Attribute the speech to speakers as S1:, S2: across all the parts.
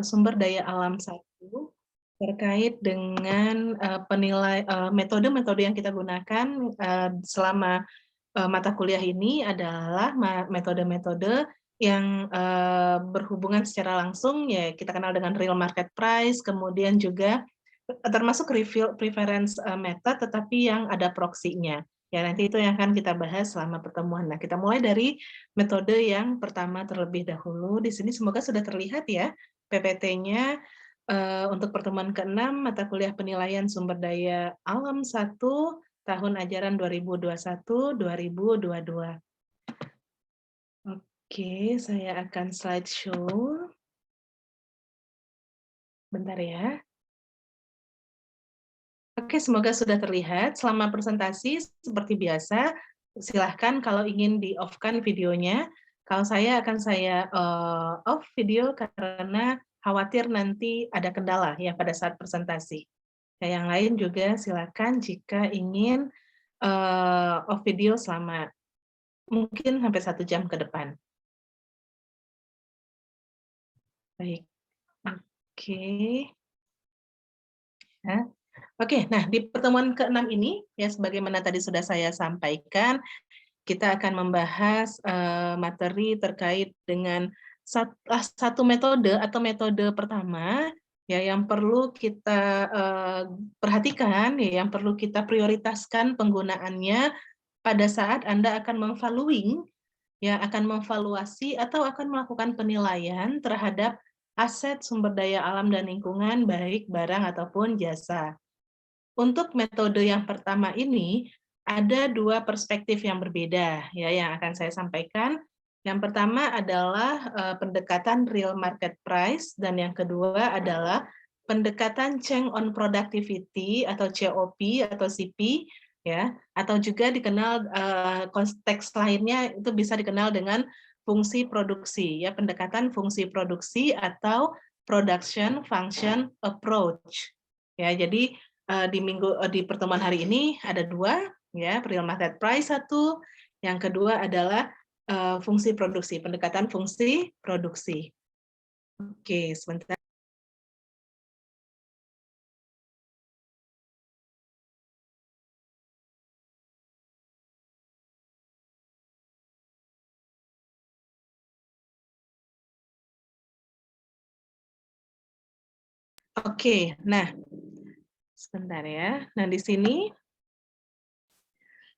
S1: sumber daya alam satu terkait dengan metode-metode yang kita gunakan selama mata kuliah ini adalah metode-metode yang berhubungan secara langsung, ya kita kenal dengan real market price, kemudian juga termasuk preference method, tetapi yang ada proksinya. Ya, nanti itu yang akan kita bahas selama pertemuan. Nah, kita mulai dari metode yang pertama terlebih dahulu. Di sini semoga sudah terlihat ya PPT-nya untuk pertemuan ke-6 mata kuliah penilaian sumber daya alam 1 tahun ajaran 2021-2022. Oke, saya akan slideshow. Bentar ya. Oke, semoga sudah terlihat. Selama presentasi, seperti biasa, silahkan kalau ingin di-off-kan videonya. Kalau saya akan off video karena khawatir nanti ada kendala ya pada saat presentasi. Ya, yang lain juga silakan jika ingin off video selama mungkin sampai 1 jam ke depan. Baik, oke. Ya. Oke, nah di pertemuan ke-6 ini, ya sebagaimana tadi sudah saya sampaikan, kita akan membahas materi terkait dengan satu metode atau metode pertama ya yang perlu kita perhatikan, ya, yang perlu kita prioritaskan penggunaannya pada saat Anda akan memvaluing, ya akan memvaluasi atau akan melakukan penilaian terhadap aset sumber daya alam dan lingkungan baik barang ataupun jasa. Untuk metode yang pertama ini, ada 2 perspektif yang berbeda ya yang akan saya sampaikan. Yang pertama adalah pendekatan real market price dan yang kedua adalah pendekatan change on productivity atau COP atau CP ya, atau juga dikenal konteks lainnya itu bisa dikenal dengan fungsi produksi ya, pendekatan fungsi produksi atau production function approach. Ya, jadi di pertemuan hari ini ada 2 ya, real market price 1, yang kedua adalah fungsi produksi, pendekatan fungsi produksi. Oke, sebentar. Oke, nah sebentar ya. Nah, di sini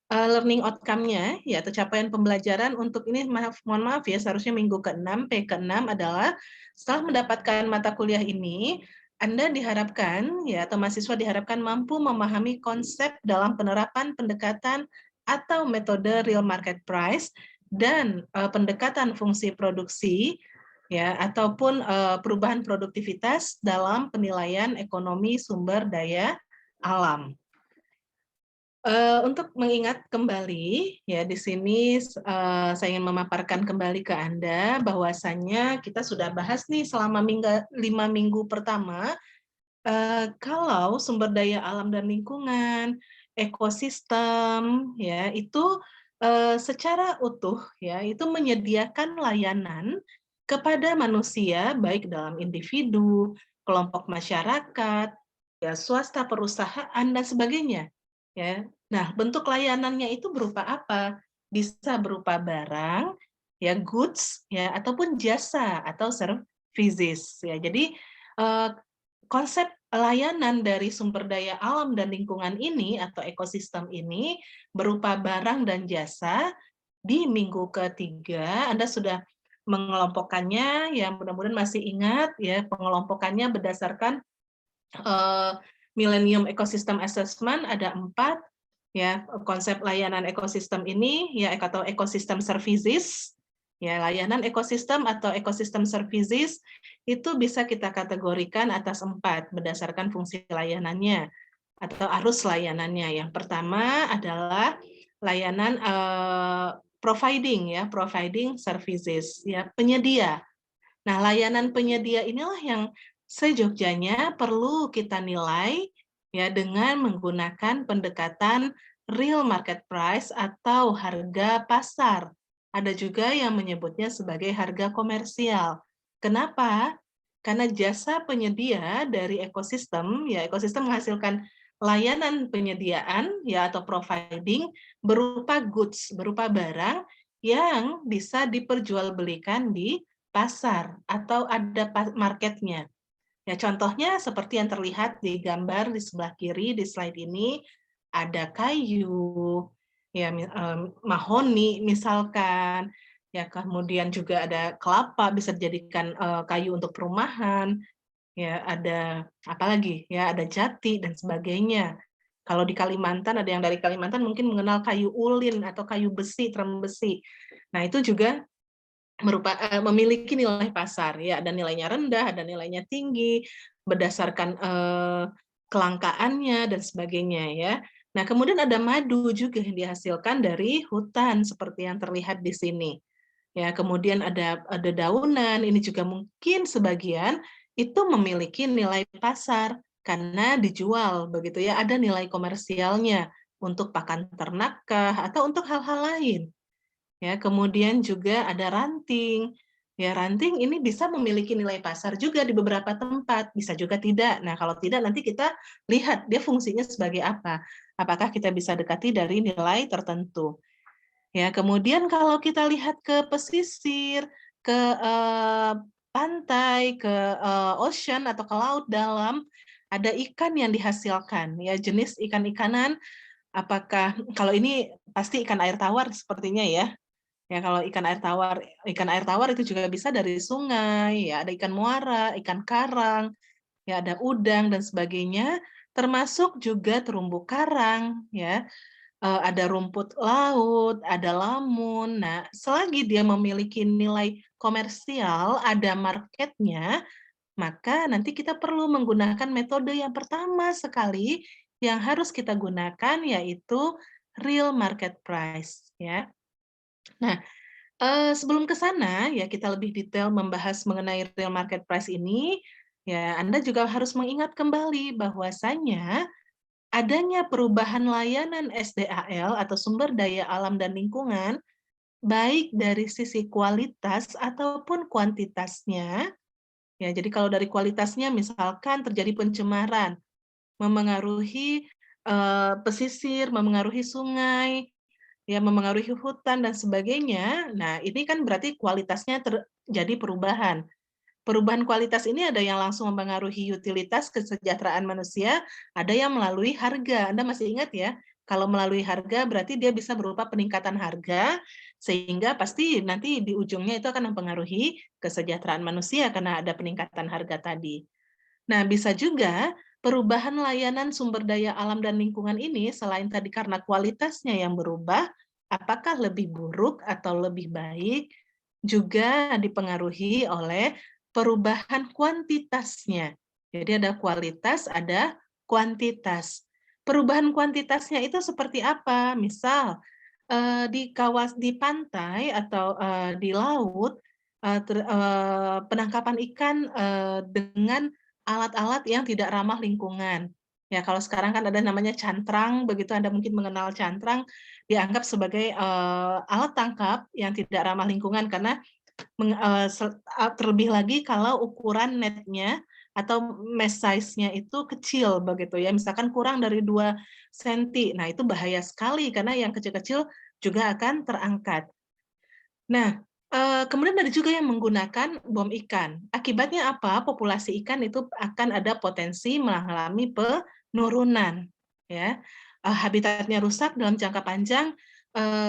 S1: learning outcome-nya, ya atau capaian pembelajaran untuk ini mohon maaf ya, seharusnya minggu ke-6, P ke-6 adalah setelah mendapatkan mata kuliah ini, Anda diharapkan ya atau mahasiswa diharapkan mampu memahami konsep dalam penerapan pendekatan atau metode real market price dan pendekatan fungsi produksi ya ataupun perubahan produktivitas dalam penilaian ekonomi sumber daya alam. Untuk mengingat kembali, ya di sini saya ingin memaparkan kembali ke Anda bahwasannya kita sudah bahas nih selama 5 minggu pertama, kalau sumber daya alam dan lingkungan, ekosistem, ya itu secara utuh, ya itu menyediakan layanan kepada manusia baik dalam individu, kelompok masyarakat, ya swasta, perusahaan dan sebagainya. Ya, nah bentuk layanannya itu berupa apa? Bisa berupa barang, ya goods, ya ataupun jasa atau services. Ya, jadi konsep layanan dari sumber daya alam dan lingkungan ini atau ekosistem ini berupa barang dan jasa. Di minggu ketiga Anda sudah mengelompokkannya, ya mudah-mudahan masih ingat ya pengelompokannya berdasarkan Millennium Ecosystem Assessment ada 4 ya konsep layanan ekosistem ini ya atau ekosistem services ya layanan ekosistem atau ekosistem services itu bisa kita kategorikan atas 4 berdasarkan fungsi layanannya atau arus layanannya. Yang pertama adalah layanan providing services ya penyedia. Nah, layanan penyedia inilah yang sejogjanya perlu kita nilai ya dengan menggunakan pendekatan real market price atau harga pasar. Ada juga yang menyebutnya sebagai harga komersial. Kenapa? karena jasa penyedia dari ekosistem, ya ekosistem menghasilkan layanan penyediaan ya atau providing berupa goods, berupa barang yang bisa diperjualbelikan di pasar atau ada marketnya. Ya, contohnya seperti yang terlihat di gambar di sebelah kiri di slide ini, ada kayu, ya mahoni misalkan, ya kemudian juga ada kelapa bisa dijadikan kayu untuk perumahan, ya ada apa lagi ya ada jati dan sebagainya. Kalau di Kalimantan ada yang dari Kalimantan mungkin mengenal kayu ulin atau kayu besi, trem besi. Nah itu juga memiliki nilai pasar ya, ada nilainya rendah, ada nilainya tinggi berdasarkan kelangkaannya dan sebagainya ya. Nah kemudian ada madu juga yang dihasilkan dari hutan seperti yang terlihat di sini. Ya, kemudian ada daunan, ini juga mungkin sebagian itu memiliki nilai pasar karena dijual begitu ya, ada nilai komersialnya untuk pakan ternakkah atau untuk hal-hal lain. Ya, kemudian juga ada ranting. Ya, ranting ini bisa memiliki nilai pasar juga di beberapa tempat, bisa juga tidak. Nah, kalau tidak nanti kita lihat dia fungsinya sebagai apa. Apakah kita bisa dekati dari nilai tertentu. Ya, kemudian kalau kita lihat ke pesisir, ke pantai, ke ocean atau ke laut dalam, ada ikan yang dihasilkan. Ya, jenis ikan-ikanan, apakah kalau ini pasti ikan air tawar sepertinya ya. Ya, kalau ikan air tawar itu juga bisa dari sungai, ya ada ikan muara, ikan karang, ya ada udang dan sebagainya, termasuk juga terumbu karang, ya. Ada rumput laut, ada lamun. Nah, selagi dia memiliki nilai komersial, ada marketnya, maka nanti kita perlu menggunakan metode yang pertama sekali yang harus kita gunakan yaitu real market price, ya. Nah, sebelum ke sana, ya kita lebih detail membahas mengenai real market price ini, ya Anda juga harus mengingat kembali bahwasanya adanya perubahan layanan SDAL atau sumber daya alam dan lingkungan, baik dari sisi kualitas ataupun kuantitasnya. Ya, jadi kalau dari kualitasnya misalkan terjadi pencemaran, memengaruhi pesisir, memengaruhi sungai, ya memengaruhi hutan dan sebagainya. Nah, ini kan berarti kualitasnya terjadi perubahan. Perubahan kualitas ini ada yang langsung mempengaruhi utilitas kesejahteraan manusia, ada yang melalui harga. Anda masih ingat ya, kalau melalui harga berarti dia bisa berupa peningkatan harga, sehingga pasti nanti di ujungnya itu akan mempengaruhi kesejahteraan manusia karena ada peningkatan harga tadi. Nah, bisa juga perubahan layanan sumber daya alam dan lingkungan ini selain tadi karena kualitasnya yang berubah, apakah lebih buruk atau lebih baik, juga dipengaruhi oleh perubahan kuantitasnya. Jadi ada kualitas, ada kuantitas. Perubahan kuantitasnya itu seperti apa? Misal di pantai atau di laut penangkapan ikan dengan alat-alat yang tidak ramah lingkungan. Ya, kalau sekarang kan ada namanya cantrang, begitu Anda mungkin mengenal cantrang, dianggap sebagai alat tangkap yang tidak ramah lingkungan karena terlebih lagi kalau ukuran netnya atau mesh size-nya itu kecil begitu ya, misalkan kurang dari 2 senti. Nah, itu bahaya sekali karena yang kecil-kecil juga akan terangkat. Nah, kemudian ada juga yang menggunakan bom ikan. Akibatnya apa? Populasi ikan itu akan ada potensi mengalami penurunan, ya. Habitatnya rusak dalam jangka panjang,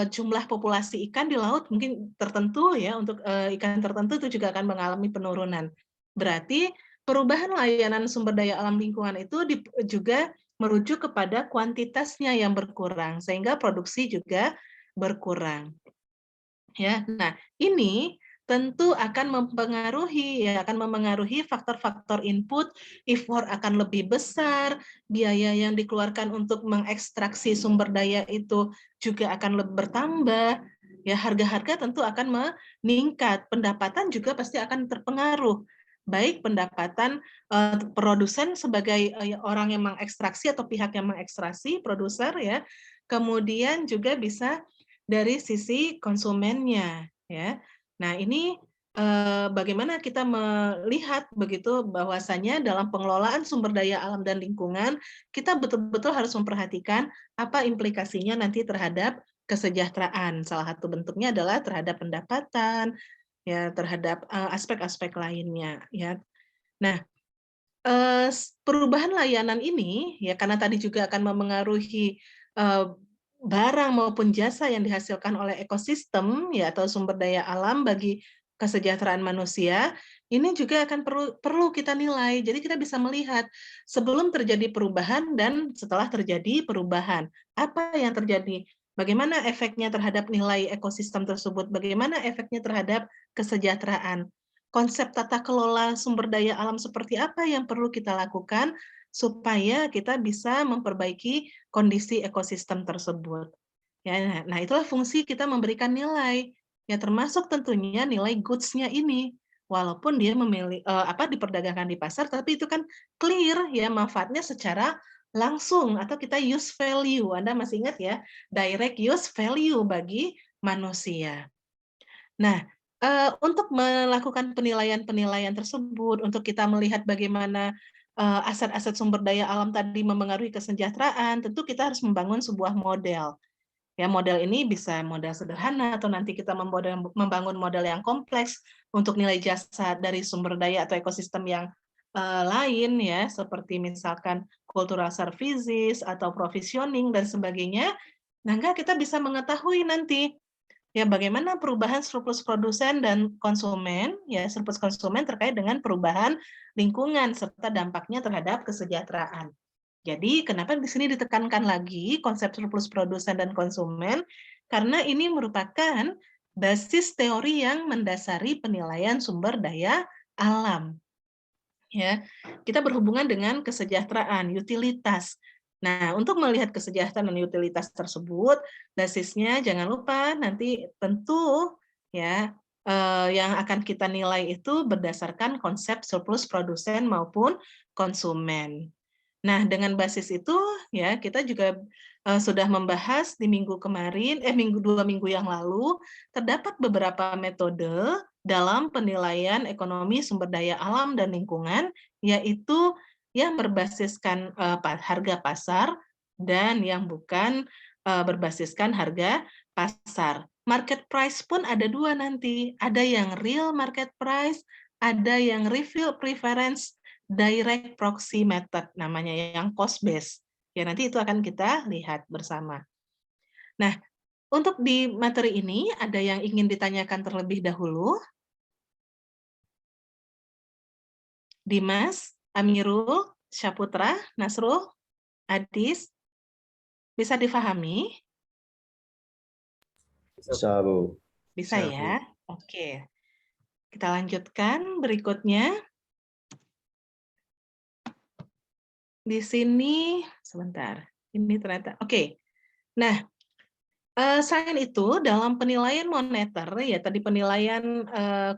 S1: jumlah populasi ikan di laut mungkin tertentu ya, untuk, ikan tertentu itu juga akan mengalami penurunan. Berarti perubahan layanan sumber daya alam lingkungan itu juga merujuk kepada kuantitasnya yang berkurang, sehingga produksi juga berkurang. Ya, nah ini tentu akan mempengaruhi faktor-faktor input, effort akan lebih besar, biaya yang dikeluarkan untuk mengekstraksi sumber daya itu juga akan bertambah, ya harga-harga tentu akan meningkat, pendapatan juga pasti akan terpengaruh, baik pendapatan produsen sebagai orang yang mengekstraksi atau pihak yang mengekstraksi, produser ya, kemudian juga bisa dari sisi konsumennya, ya. Nah, ini bagaimana kita melihat begitu bahwasanya dalam pengelolaan sumber daya alam dan lingkungan, kita betul-betul harus memperhatikan apa implikasinya nanti terhadap kesejahteraan. Salah satu bentuknya adalah terhadap pendapatan, ya terhadap aspek-aspek lainnya, ya. Nah, perubahan layanan ini, ya karena tadi juga akan memengaruhi, barang maupun jasa yang dihasilkan oleh ekosistem, ya atau sumber daya alam bagi kesejahteraan manusia, ini juga akan perlu kita nilai. Jadi kita bisa melihat sebelum terjadi perubahan dan setelah terjadi perubahan. Apa yang terjadi? Bagaimana efeknya terhadap nilai ekosistem tersebut? Bagaimana efeknya terhadap kesejahteraan? Konsep tata kelola sumber daya alam seperti apa yang perlu kita lakukan supaya kita bisa memperbaiki kondisi ekosistem tersebut. Ya, nah itulah fungsi kita memberikan nilai, ya termasuk tentunya nilai goods-nya ini. Walaupun dia diperdagangkan di pasar, tapi itu kan clear ya manfaatnya secara langsung atau kita use value. Anda masih ingat ya, direct use value bagi manusia. Nah, untuk melakukan penilaian-penilaian tersebut, untuk kita melihat bagaimana, aset-aset sumber daya alam tadi memengaruhi kesejahteraan, tentu kita harus membangun sebuah model. Ya, model ini bisa model sederhana atau nanti kita membangun model yang kompleks untuk nilai jasa dari sumber daya atau ekosistem yang, lain ya, seperti misalkan cultural services atau provisioning dan sebagainya. Nah, kita bisa mengetahui nanti ya, bagaimana perubahan surplus produsen dan konsumen, ya surplus konsumen terkait dengan perubahan lingkungan serta dampaknya terhadap kesejahteraan. Jadi kenapa di sini ditekankan lagi konsep surplus produsen dan konsumen? Karena ini merupakan basis teori yang mendasari penilaian sumber daya alam. Ya, kita berhubungan dengan kesejahteraan, utilitas. Nah, untuk melihat kesejahteraan dan utilitas tersebut, basisnya jangan lupa nanti tentu ya yang akan kita nilai itu berdasarkan konsep surplus produsen maupun konsumen. Nah, dengan basis itu ya kita juga sudah membahas di minggu kemarin, 2 minggu yang lalu, terdapat beberapa metode dalam penilaian ekonomi sumber daya alam dan lingkungan, yaitu yang berbasiskan harga pasar dan yang bukan berbasiskan harga pasar. Market price pun ada 2 nanti, ada yang real market price, ada yang refill preference direct proxy method namanya yang cost based. Ya nanti itu akan kita lihat bersama. Nah, untuk di materi ini ada yang ingin ditanyakan terlebih dahulu? Dimas, Amirul, Syaputra, Nasrul, Adis, bisa difahami?
S2: Bisa, Bu.
S1: Bisa ya? Oke. Kita lanjutkan berikutnya. Di sini, sebentar, ini ternyata, oke. Nah, selain itu, dalam penilaian moneter, ya tadi penilaian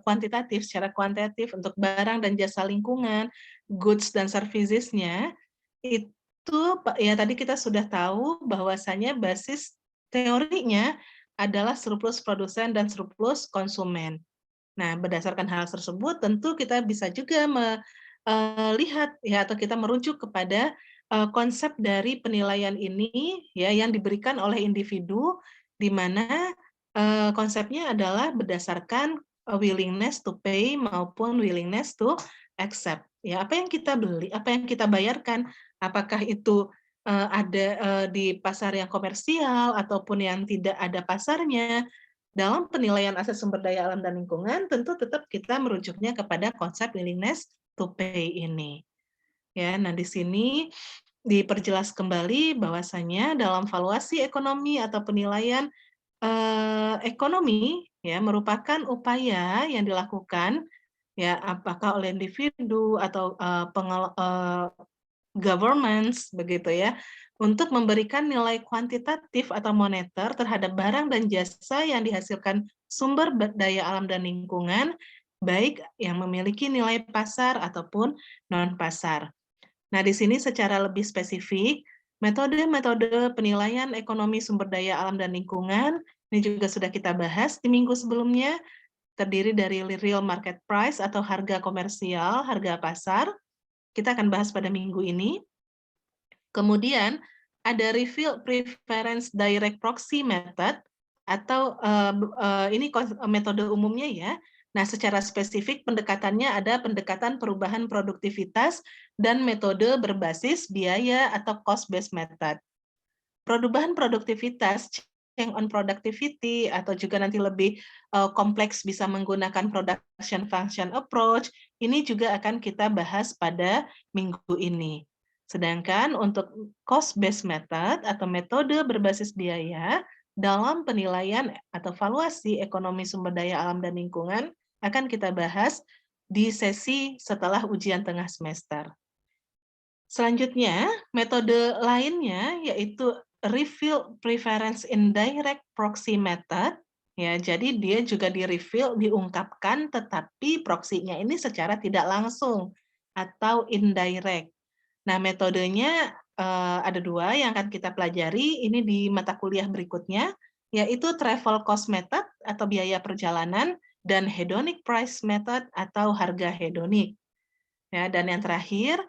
S1: kuantitatif, secara kuantitatif untuk barang dan jasa lingkungan, goods dan services-nya, itu ya tadi kita sudah tahu bahwasanya basis teorinya adalah surplus produsen dan surplus konsumen. Nah, berdasarkan hal tersebut, tentu kita bisa juga melihat ya atau kita merujuk kepada konsep dari penilaian ini ya yang diberikan oleh individu di mana konsepnya adalah berdasarkan willingness to pay maupun willingness to accept. Ya, apa yang kita beli, apa yang kita bayarkan, apakah itu ada di pasar yang komersial ataupun yang tidak ada pasarnya. Dalam penilaian aset sumber daya alam dan lingkungan, tentu tetap kita merujuknya kepada konsep willingness to pay ini. Ya, nah di sini diperjelas kembali bahwasanya dalam valuasi ekonomi atau penilaian ekonomi ya merupakan upaya yang dilakukan ya apakah oleh individu atau governments begitu ya untuk memberikan nilai kuantitatif atau moneter terhadap barang dan jasa yang dihasilkan sumber daya alam dan lingkungan baik yang memiliki nilai pasar ataupun non pasar. Nah, di sini secara lebih spesifik, metode-metode penilaian ekonomi sumber daya alam dan lingkungan, ini juga sudah kita bahas di minggu sebelumnya, terdiri dari real market price atau harga komersial, harga pasar. Kita akan bahas pada minggu ini. Kemudian ada reveal preference direct proxy method atau ini metode umumnya ya. Nah, secara spesifik pendekatannya ada pendekatan perubahan produktivitas dan metode berbasis biaya atau cost-based method. Perubahan produktivitas, change on productivity, atau juga nanti lebih kompleks bisa menggunakan production function approach, ini juga akan kita bahas pada minggu ini. Sedangkan untuk cost-based method atau metode berbasis biaya, dalam penilaian atau valuasi ekonomi sumber daya alam dan lingkungan, akan kita bahas di sesi setelah ujian tengah semester. Selanjutnya, metode lainnya yaitu reveal preference indirect proxy method. Ya, jadi dia juga di-reveal, diungkapkan, tetapi proksinya ini secara tidak langsung atau indirect. Nah, metodenya ada 2 yang akan kita pelajari ini di mata kuliah berikutnya, yaitu travel cost method atau biaya perjalanan dan hedonic price method atau harga hedonik. Ya, dan yang terakhir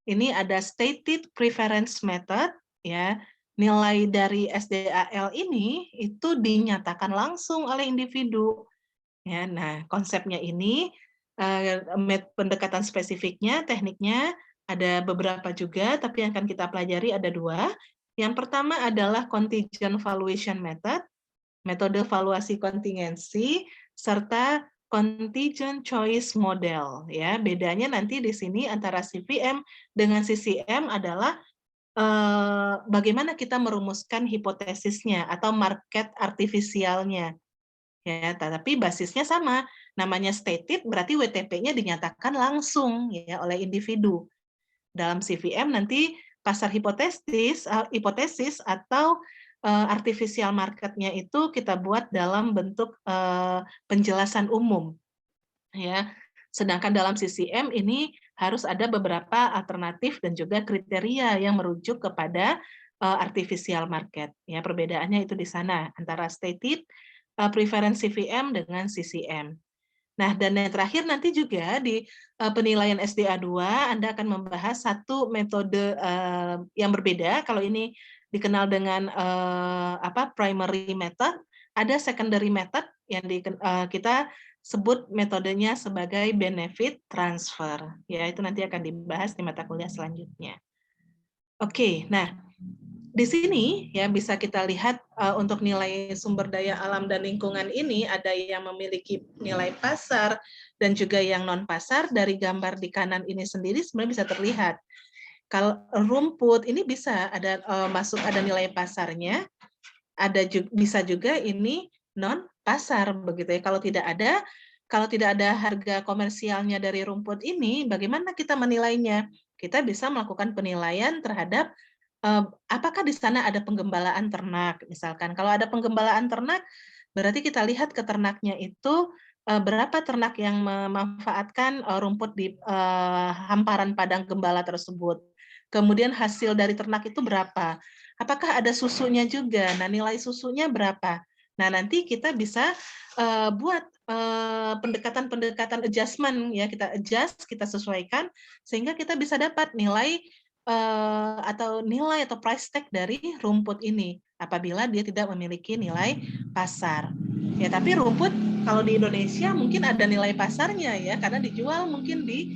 S1: ini ada stated preference method, ya. Nilai dari SDAL ini itu dinyatakan langsung oleh individu. Ya, nah konsepnya ini pendekatan spesifiknya, tekniknya ada beberapa juga, tapi yang akan kita pelajari ada 2. Yang pertama adalah contingent valuation method, metode valuasi kontingensi, serta contingent choice model. Ya, bedanya nanti di sini antara CVM dengan CCM adalah bagaimana kita merumuskan hipotesisnya atau market artifisialnya. Ya, tetapi basisnya sama. Namanya stated berarti WTP-nya dinyatakan langsung ya oleh individu. Dalam CVM nanti pasar hipotesis atau artificial market-nya itu kita buat dalam bentuk penjelasan umum. Ya. Sedangkan dalam CCM ini harus ada beberapa alternatif dan juga kriteria yang merujuk kepada artificial market. Ya, perbedaannya itu di sana antara stated preference CVM dengan CCM. Nah, dan yang terakhir nanti juga di penilaian SDA 2 Anda akan membahas satu metode yang berbeda. Kalau ini dikenal dengan primary method, ada secondary method yang kita sebut metodenya sebagai benefit transfer. Ya, itu nanti akan dibahas di mata kuliah selanjutnya. Oke, nah di sini ya bisa kita lihat untuk nilai sumber daya alam dan lingkungan ini ada yang memiliki nilai pasar dan juga yang non pasar. Dari gambar di kanan ini sendiri sebenarnya bisa terlihat. Kalau rumput ini bisa ada ada nilai pasarnya, bisa juga ini non pasar begitu ya. Kalau tidak ada harga komersialnya dari rumput ini, bagaimana kita menilainya? Kita bisa melakukan penilaian terhadap apakah di sana ada penggembalaan ternak, misalkan. Kalau ada penggembalaan ternak, berarti kita lihat ke ternaknya itu berapa ternak yang memanfaatkan rumput di hamparan padang gembala tersebut. Kemudian hasil dari ternak itu berapa? Apakah ada susunya juga? Nah, nilai susunya berapa? Nah, nanti kita bisa buat pendekatan-pendekatan adjustment ya, kita adjust, kita sesuaikan sehingga kita bisa dapat nilai atau price tag dari rumput ini apabila dia tidak memiliki nilai pasar. Ya, tapi rumput kalau di Indonesia mungkin ada nilai pasarnya ya karena dijual mungkin di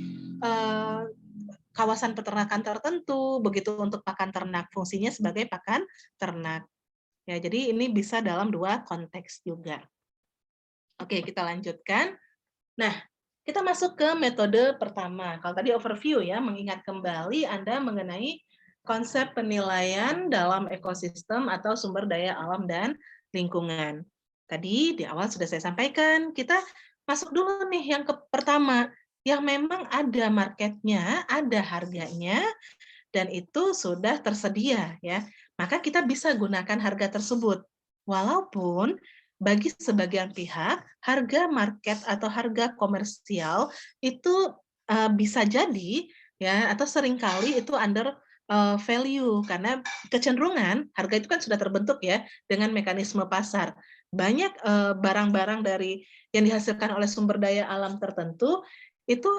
S1: kawasan peternakan tertentu, begitu untuk pakan ternak, fungsinya sebagai pakan ternak. Ya, jadi ini bisa dalam 2 konteks juga. Oke, kita lanjutkan. Nah, kita masuk ke metode pertama. Kalau tadi overview ya, mengingat kembali Anda mengenai konsep penilaian dalam ekosistem atau sumber daya alam dan lingkungan. Tadi di awal sudah saya sampaikan, kita masuk dulu nih yang pertama, yang memang ada marketnya, ada harganya, dan itu sudah tersedia ya. Maka kita bisa gunakan harga tersebut. Walaupun bagi sebagian pihak, harga market atau harga komersial itu bisa jadi ya atau seringkali itu under value karena kecenderungan harga itu kan sudah terbentuk ya dengan mekanisme pasar. banyak barang-barang dari yang dihasilkan oleh sumber daya alam tertentu, itu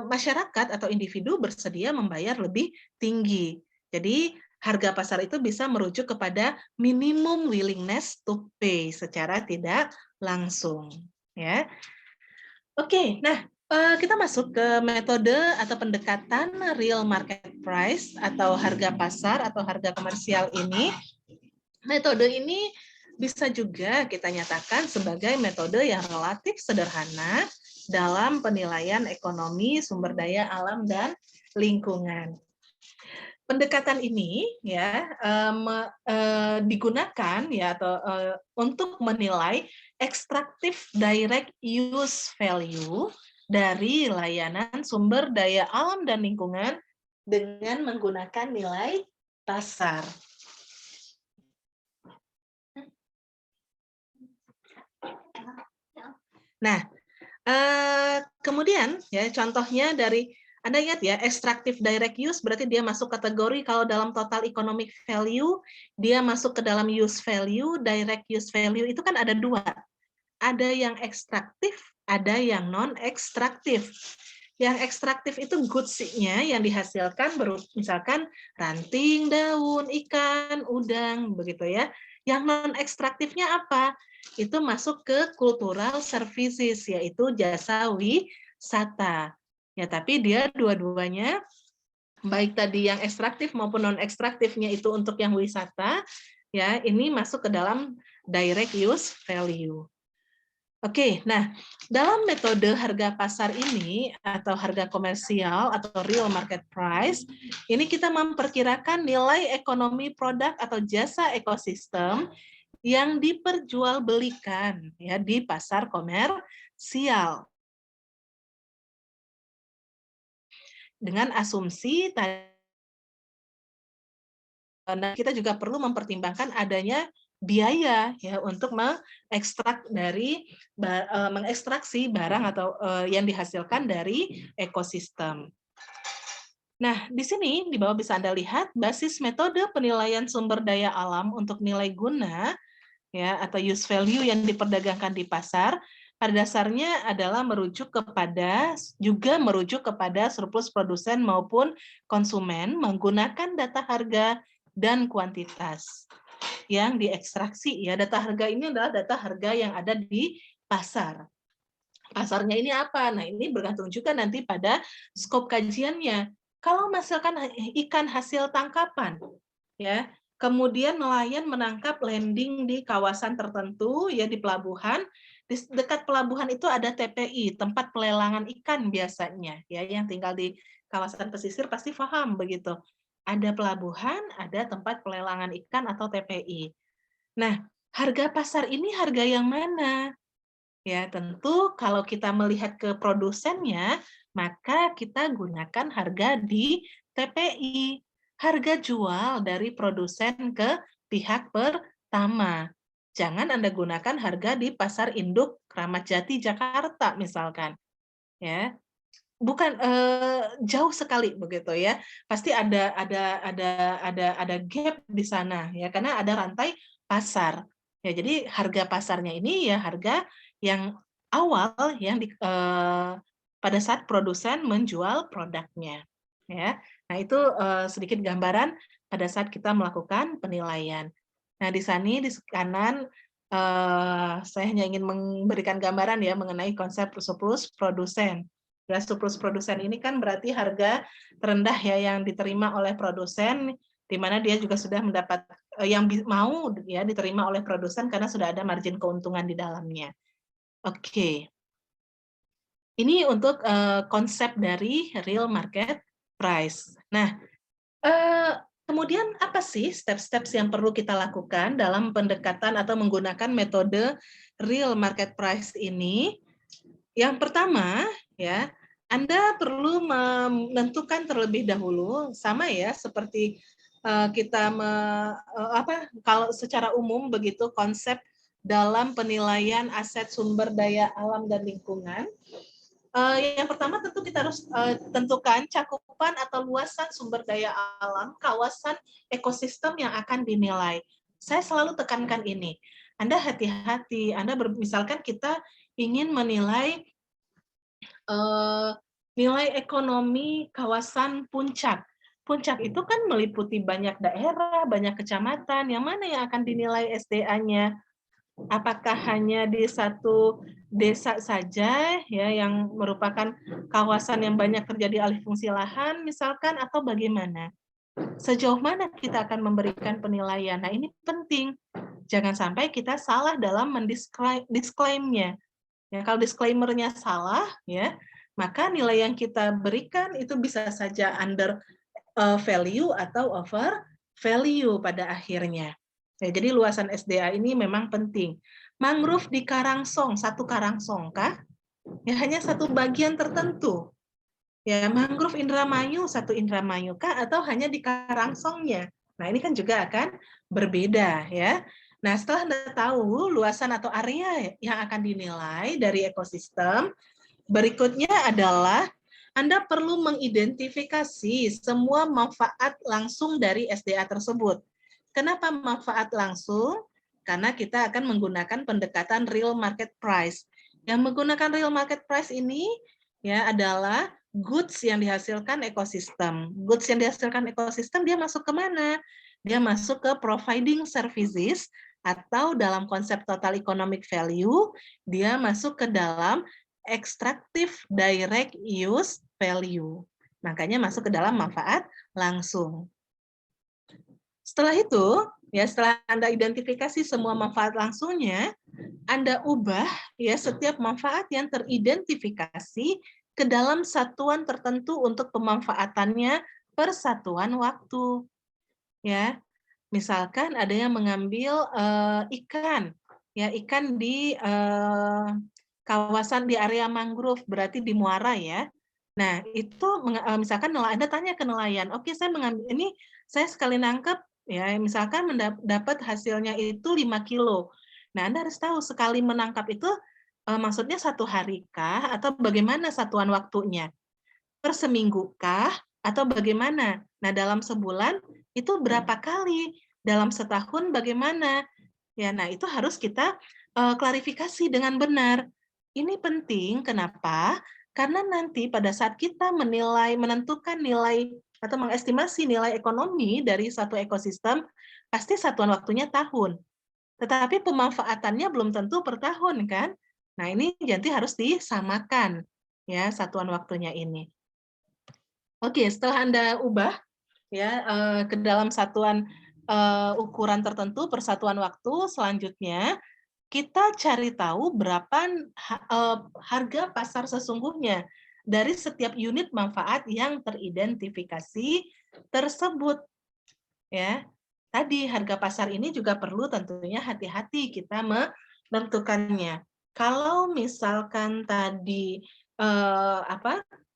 S1: masyarakat atau individu bersedia membayar lebih tinggi. Jadi harga pasar itu bisa merujuk kepada minimum willingness to pay secara tidak langsung, ya. Oke, nah kita masuk ke metode atau pendekatan real market price atau harga pasar atau harga komersial ini. Metode ini bisa juga kita nyatakan sebagai metode yang relatif sederhana dalam penilaian ekonomi sumber daya alam dan lingkungan. Pendekatan ini ya digunakan ya atau untuk menilai extractive direct use value dari layanan sumber daya alam dan lingkungan dengan menggunakan nilai pasar. Nah, kemudian ya contohnya dari Anda ingat ya, extractive direct use berarti dia masuk kategori kalau dalam total economic value, dia masuk ke dalam use value, direct use value itu kan ada dua. Ada yang ekstraktif, ada yang non-ekstraktif. Yang ekstraktif itu goods-nya yang dihasilkan misalkan ranting, daun, ikan, udang, begitu ya. Yang non-ekstraktifnya apa? Itu masuk ke cultural services, yaitu jasa wisata. Ya, tapi dia dua-duanya, baik tadi yang ekstraktif maupun non-ekstraktifnya itu untuk yang wisata, ya ini masuk ke dalam direct use value. Oke, nah dalam metode harga pasar ini atau harga komersial atau real market price, ini kita memperkirakan nilai ekonomi produk atau jasa ekosistem yang diperjualbelikan ya di pasar komersial. Dengan asumsi kita juga perlu mempertimbangkan adanya biaya ya untuk mengekstraksi barang atau yang dihasilkan dari ekosistem. Nah, di sini di bawah bisa Anda lihat basis metode penilaian sumber daya alam untuk nilai guna ya atau use value yang diperdagangkan di pasar pada dasarnya adalah merujuk kepada surplus produsen maupun konsumen menggunakan data harga dan kuantitas yang diekstraksi ya. Data harga ini adalah data harga yang ada di pasar. Pasarnya ini apa? Nah, ini bergantung juga nanti pada skop kajiannya. Kalau menghasilkan ikan hasil tangkapan, ya, kemudian nelayan menangkap landing di kawasan tertentu, ya di pelabuhan. Di dekat pelabuhan itu ada TPI, tempat pelelangan ikan biasanya, ya, yang tinggal di kawasan pesisir pasti paham begitu. Ada pelabuhan, ada tempat pelelangan ikan atau TPI. Nah, harga pasar ini harga yang mana? Ya, tentu kalau kita melihat ke produsennya, maka kita gunakan harga di TPI, harga jual dari produsen ke pihak pertama. Jangan Anda gunakan harga di pasar induk Kramat Jati Jakarta misalkan, ya. Bukan jauh sekali begitu ya. Pasti ada gap di sana ya karena ada rantai pasar. Ya, jadi harga pasarnya ini ya harga yang awal yang pada saat produsen menjual produknya ya. Nah, itu sedikit gambaran pada saat kita melakukan penilaian. Nah, di sini di kanan saya hanya ingin memberikan gambaran ya mengenai konsep surplus produsen. Ya, surplus produsen ini kan berarti harga terendah ya yang diterima oleh produsen, di mana dia juga sudah mendapat yang mau ya diterima oleh produsen karena sudah ada margin keuntungan di dalamnya. Oke. Ini untuk konsep dari real market price. Nah, kemudian apa sih step-steps yang perlu kita lakukan dalam pendekatan atau menggunakan metode real market price ini? Yang pertama, ya, Anda perlu menentukan terlebih dahulu, sama ya seperti kita kalau secara umum begitu konsep dalam penilaian aset sumber daya alam dan lingkungan. Yang pertama tentu kita harus tentukan cakupan atau luasan sumber daya alam, kawasan ekosistem yang akan dinilai. Saya selalu tekankan ini. Anda hati-hati. Misalkan kita ingin menilai nilai ekonomi kawasan Puncak. Puncak itu kan meliputi banyak daerah, banyak kecamatan. Yang mana yang akan dinilai SDA-nya? Apakah hanya di satu desa saja ya yang merupakan kawasan yang banyak terjadi alih fungsi lahan misalkan, atau bagaimana? Sejauh mana kita akan memberikan penilaian? Nah, ini penting. Jangan sampai kita salah dalam disclaim-nya. Ya, kalau disclaimer-nya salah, ya, maka nilai yang kita berikan itu bisa saja under value atau over value pada akhirnya. Ya, jadi luasan SDA ini memang penting. Mangrove di Karangsong, satu Karangsong kah? Ya, hanya satu bagian tertentu. Ya, mangrove Indramayu, satu Indramayu kah? Atau hanya di Karangsongnya? Nah, ini kan juga akan berbeda ya. Nah, setelah Anda tahu luasan atau area yang akan dinilai dari ekosistem, berikutnya adalah Anda perlu mengidentifikasi semua manfaat langsung dari SDA tersebut. Kenapa manfaat langsung? Karena kita akan menggunakan pendekatan real market price. Yang menggunakan real market price ini ya adalah goods yang dihasilkan ekosistem. Goods yang dihasilkan ekosistem dia masuk ke mana? Dia masuk ke providing services, atau dalam konsep total economic value, dia masuk ke dalam extractive direct use value. Makanya masuk ke dalam manfaat langsung. Setelah itu, ya setelah Anda identifikasi semua manfaat langsungnya, Anda ubah ya setiap manfaat yang teridentifikasi ke dalam satuan tertentu untuk pemanfaatannya per satuan waktu. Ya, misalkan ada yang mengambil ikan, ya ikan di kawasan di area mangrove, berarti di muara ya. Nah, itu misalkan Anda tanya ke nelayan, oke saya mengambil ini, saya sekali nangkep, ya misalkan mendapat hasilnya itu 5 kilo. Nah, Anda harus tahu sekali menangkap itu maksudnya 1 hari kah, atau bagaimana satuan waktunya? Per seminggu kah, atau bagaimana? Nah, dalam sebulan itu berapa kali? Dalam setahun bagaimana? Ya, nah itu harus kita klarifikasi dengan benar. Ini penting, kenapa? Karena nanti pada saat kita menentukan nilai atau mengestimasi nilai ekonomi dari satu ekosistem, pasti satuan waktunya tahun. Tetapi pemanfaatannya belum tentu per tahun, kan? Nah, ini jadi harus disamakan ya satuan waktunya ini. Oke, setelah Anda ubah ya ke dalam satuan ukuran tertentu persatuan waktu, selanjutnya kita cari tahu berapa harga pasar sesungguhnya dari setiap unit manfaat yang teridentifikasi tersebut. Ya, tadi harga pasar ini juga perlu tentunya hati-hati kita menentukannya. Kalau misalkan tadi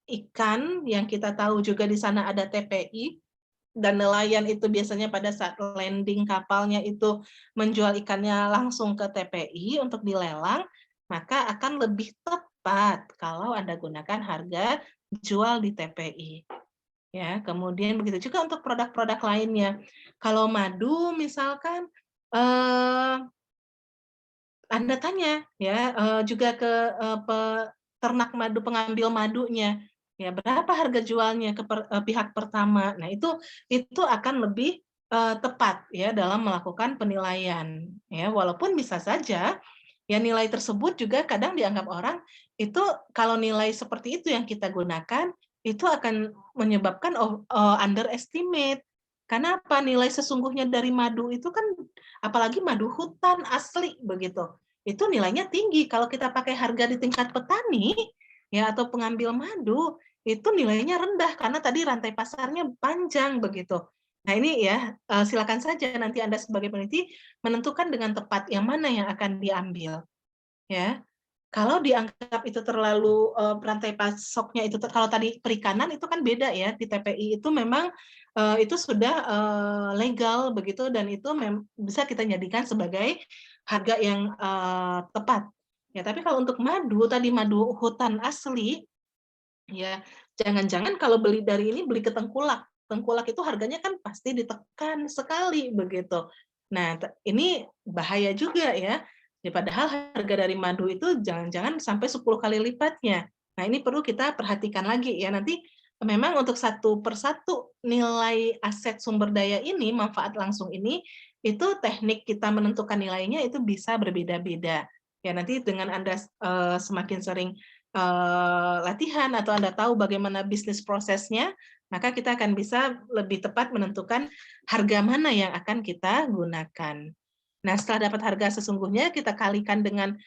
S1: ikan yang kita tahu juga di sana ada TPI, dan nelayan itu biasanya pada saat landing kapalnya itu menjual ikannya langsung ke TPI untuk dilelang, maka akan lebih tepat kalau Anda gunakan harga jual di TPI. Ya, kemudian begitu juga untuk produk-produk lainnya. Kalau madu misalkan Anda tanya ya juga ke peternak madu, pengambil madunya, ya berapa harga jualnya ke pihak pertama. Nah, itu akan lebih tepat ya dalam melakukan penilaian ya, walaupun bisa saja ya nilai tersebut juga kadang dianggap orang itu kalau nilai seperti itu yang kita gunakan itu akan menyebabkan underestimate. Karena apa? Nilai sesungguhnya dari madu itu kan apalagi madu hutan asli begitu. Itu nilainya tinggi. Kalau kita pakai harga di tingkat petani ya atau pengambil madu, itu nilainya rendah karena tadi rantai pasarnya panjang begitu. Nah, ini ya silakan saja nanti Anda sebagai peneliti menentukan dengan tepat yang mana yang akan diambil. Ya. Kalau dianggap itu terlalu rantai pasoknya itu kalau tadi perikanan itu kan beda ya, di TPI itu memang itu sudah legal begitu dan itu bisa kita jadikan sebagai harga yang tepat. Ya, tapi kalau untuk madu tadi madu hutan asli ya jangan-jangan kalau beli dari ini beli ke tengkulak. Tengkulak itu harganya kan pasti ditekan sekali begitu. Nah, ini bahaya juga ya. Ya, padahal harga dari madu itu jangan-jangan sampai 10 kali lipatnya. Nah, ini perlu kita perhatikan lagi ya. Nanti memang untuk satu persatu nilai aset sumber daya ini, manfaat langsung ini, itu teknik kita menentukan nilainya itu bisa berbeda-beda. Ya, nanti dengan Anda semakin sering latihan atau Anda tahu bagaimana bisnis prosesnya, maka kita akan bisa lebih tepat menentukan harga mana yang akan kita gunakan. Nah, setelah dapat harga sesungguhnya, kita kalikan dengan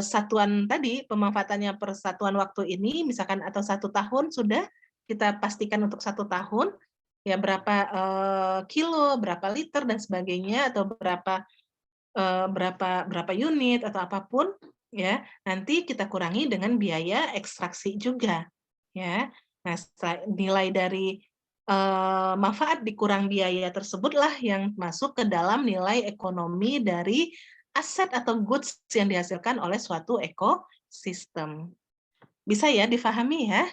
S1: satuan tadi, pemanfaatannya per satuan waktu ini, misalkan atau 1 tahun sudah, kita pastikan untuk 1 tahun, ya berapa kilo, berapa liter, dan sebagainya, atau berapa berapa unit, atau apapun, ya nanti kita kurangi dengan biaya ekstraksi juga. Ya, nah nilai dari manfaat dikurang biaya tersebutlah yang masuk ke dalam nilai ekonomi dari aset atau goods yang dihasilkan oleh suatu ekosistem. Bisa ya difahami ya?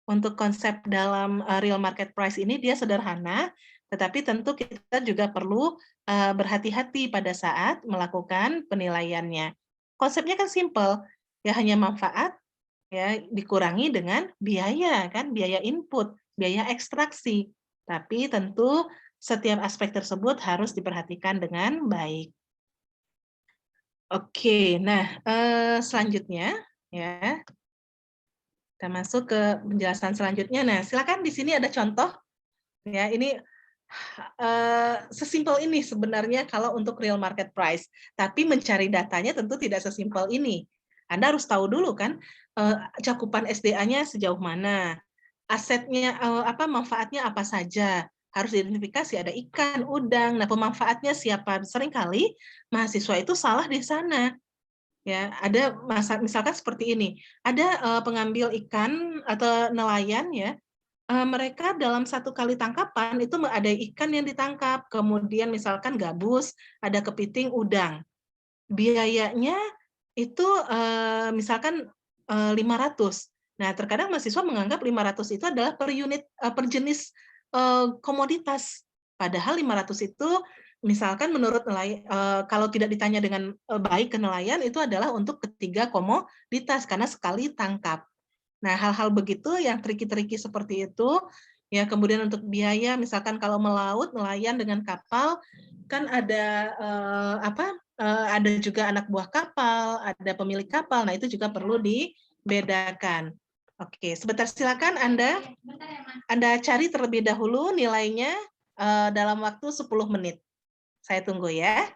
S1: Untuk konsep dalam real market price ini dia sederhana, tetapi tentu kita juga perlu berhati-hati pada saat melakukan penilaiannya. Konsepnya kan simple, ya hanya manfaat ya dikurangi dengan biaya kan, biaya input, biaya ekstraksi. Tapi tentu setiap aspek tersebut harus diperhatikan dengan baik. Oke, nah selanjutnya ya, kita masuk ke penjelasan selanjutnya. Nah, silakan di sini ada contoh ya, ini sesimpel ini sebenarnya kalau untuk real market price, tapi mencari datanya tentu tidak sesimpel ini. Anda harus tahu dulu kan, cakupan SDA-nya sejauh mana, asetnya, manfaatnya apa saja, harus diidentifikasi ada ikan, udang, nah pemanfaatnya siapa. Seringkali mahasiswa itu salah di sana, ya. Ada misalkan seperti ini, ada, pengambil ikan atau nelayan ya, mereka dalam satu kali tangkapan itu ada ikan yang ditangkap, kemudian misalkan gabus, ada kepiting, udang. Biayanya itu, misalkan, 500. Nah, terkadang mahasiswa menganggap 500 itu adalah per unit, per jenis, komoditas. Padahal 500 itu misalkan menurut kalau tidak ditanya dengan, baik ke nelayan, itu adalah untuk ketiga komoditas karena sekali tangkap. Nah, hal-hal begitu yang triki-triki seperti itu, ya kemudian untuk biaya misalkan kalau melaut, nelayan dengan kapal, kan ada, ada juga anak buah kapal, ada pemilik kapal, nah itu juga perlu dibedakan. Oke, sebentar silakan Anda cari terlebih dahulu nilainya, dalam waktu 10 menit. Saya tunggu ya.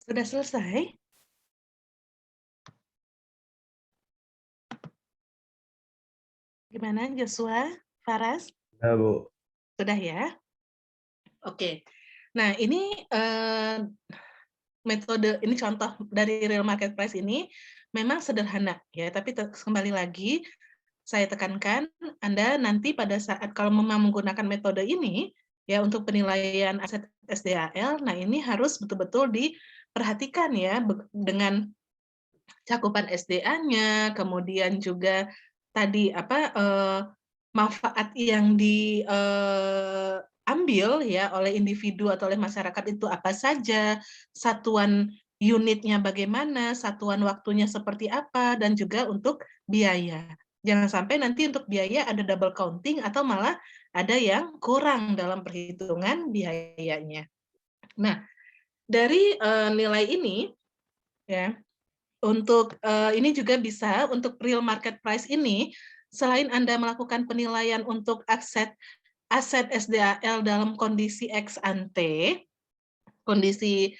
S1: Sudah selesai? Gimana Joshua, Faras?
S2: Ya, Bu.
S1: Sudah ya? Oke. Nah, ini metode ini contoh dari real market price ini memang sederhana ya, tapi kembali lagi saya tekankan Anda nanti pada saat kalau memang menggunakan metode ini ya untuk penilaian aset SDAL, nah ini harus betul-betul diperhatikan ya dengan cakupan SDA-nya, kemudian juga tadi manfaat yang diambil ya oleh individu atau oleh masyarakat itu apa saja, satuan unitnya bagaimana, satuan waktunya seperti apa, dan juga untuk biaya. Jangan sampai nanti untuk biaya ada double counting atau malah ada yang kurang dalam perhitungan biayanya. Nah, dari nilai ini ya untuk ini juga bisa untuk real market price ini, selain Anda melakukan penilaian untuk aset SDAL dalam kondisi ex ante, kondisi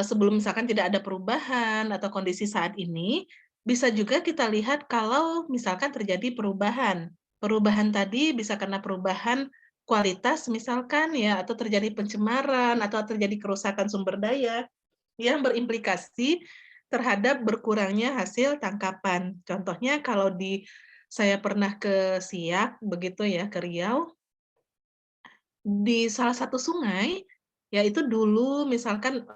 S1: sebelum misalkan tidak ada perubahan atau kondisi saat ini, bisa juga kita lihat kalau misalkan terjadi perubahan. Perubahan tadi bisa karena perubahan kualitas misalkan ya, atau terjadi pencemaran, atau terjadi kerusakan sumber daya yang berimplikasi terhadap berkurangnya hasil tangkapan. Contohnya kalau saya pernah ke Siak begitu ya, ke Riau, di salah satu sungai, ya itu dulu misalkan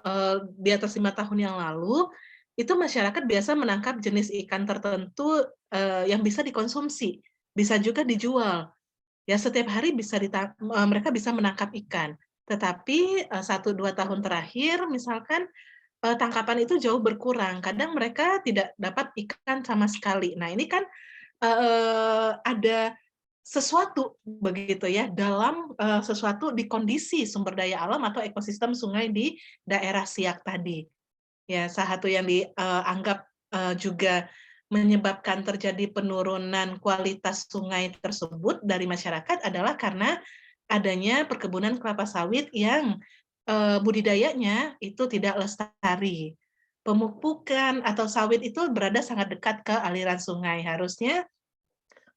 S1: di atas 5 tahun yang lalu, itu masyarakat biasa menangkap jenis ikan tertentu yang bisa dikonsumsi, bisa juga dijual. Ya setiap hari mereka bisa menangkap ikan. Tetapi 1-2 tahun terakhir misalkan tangkapan itu jauh berkurang. Kadang mereka tidak dapat ikan sama sekali. Nah, ini kan ada sesuatu begitu ya dalam sesuatu di kondisi sumber daya alam atau ekosistem sungai di daerah Siak tadi. Ya, salah satu yang dianggap juga menyebabkan terjadi penurunan kualitas sungai tersebut dari masyarakat adalah karena adanya perkebunan kelapa sawit yang budidayanya itu tidak lestari. Pemupukan atau sawit itu berada sangat dekat ke aliran sungai. Harusnya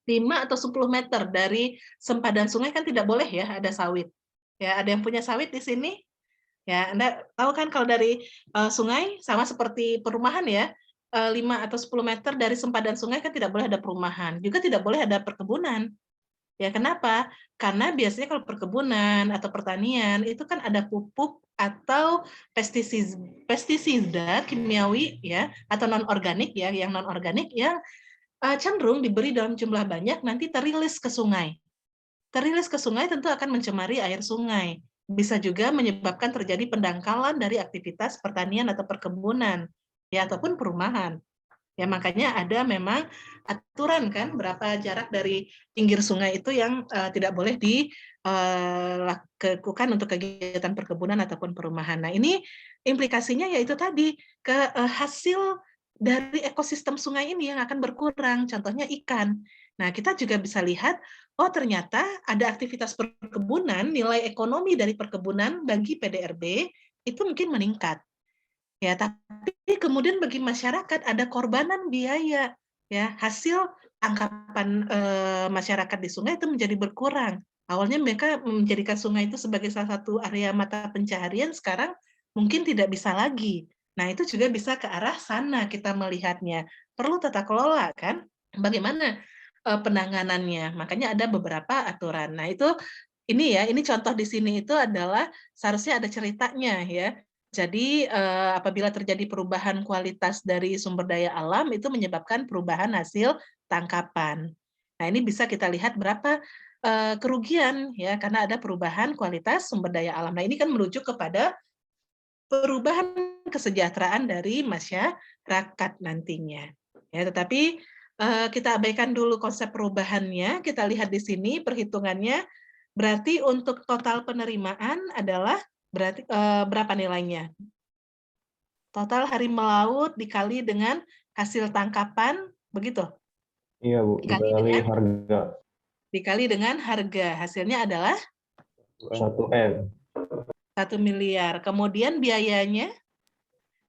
S1: 5 atau 10 meter dari sempadan sungai kan tidak boleh ya ada sawit. Ya, ada yang punya sawit di sini? Ya, Anda tahu kan kalau dari sungai sama seperti perumahan ya, 5 atau 10 meter dari sempadan sungai kan tidak boleh ada perumahan, juga tidak boleh ada perkebunan. Ya, kenapa? Karena biasanya kalau perkebunan atau pertanian itu kan ada pupuk atau pestisida kimiawi ya atau non organik ya, yang non organik yang cenderung diberi dalam jumlah banyak nanti terilis ke sungai. Terilis ke sungai tentu akan mencemari air sungai. Bisa juga menyebabkan terjadi pendangkalan dari aktivitas pertanian atau perkebunan, ya ataupun perumahan. Ya makanya ada memang aturan kan berapa jarak dari pinggir sungai itu yang tidak boleh dilakukan untuk kegiatan perkebunan ataupun perumahan. Nah ini implikasinya yaitu tadi hasil dari ekosistem sungai ini yang akan berkurang, contohnya ikan. Nah kita juga bisa lihat, oh ternyata ada aktivitas perkebunan, nilai ekonomi dari perkebunan bagi PDRB itu mungkin meningkat. Ya, tapi kemudian bagi masyarakat ada korbanan biaya, ya hasil tangkapan masyarakat di sungai itu menjadi berkurang. Awalnya mereka menjadikan sungai itu sebagai salah satu area mata pencaharian, sekarang mungkin tidak bisa lagi. Nah, itu juga bisa ke arah sana kita melihatnya. Perlu tata kelola kan? Bagaimana penanganannya? Makanya ada beberapa aturan. Nah, ini contoh di sini itu adalah seharusnya ada ceritanya ya. Jadi apabila terjadi perubahan kualitas dari sumber daya alam itu menyebabkan perubahan hasil tangkapan. Nah, ini bisa kita lihat berapa kerugian ya karena ada perubahan kualitas sumber daya alam. Nah, ini kan merujuk kepada perubahan kesejahteraan dari masyarakat nantinya. Ya, tetapi kita abaikan dulu konsep perubahannya, kita lihat di sini perhitungannya. Berarti untuk total penerimaan adalah berapa nilainya? Total hari melaut dikali dengan hasil tangkapan, begitu?
S2: Iya, Bu.
S1: Dikali
S2: Dikali
S1: dengan
S2: harga
S1: harga. Hasilnya adalah
S2: 1 M.
S1: 1 miliar. Kemudian biayanya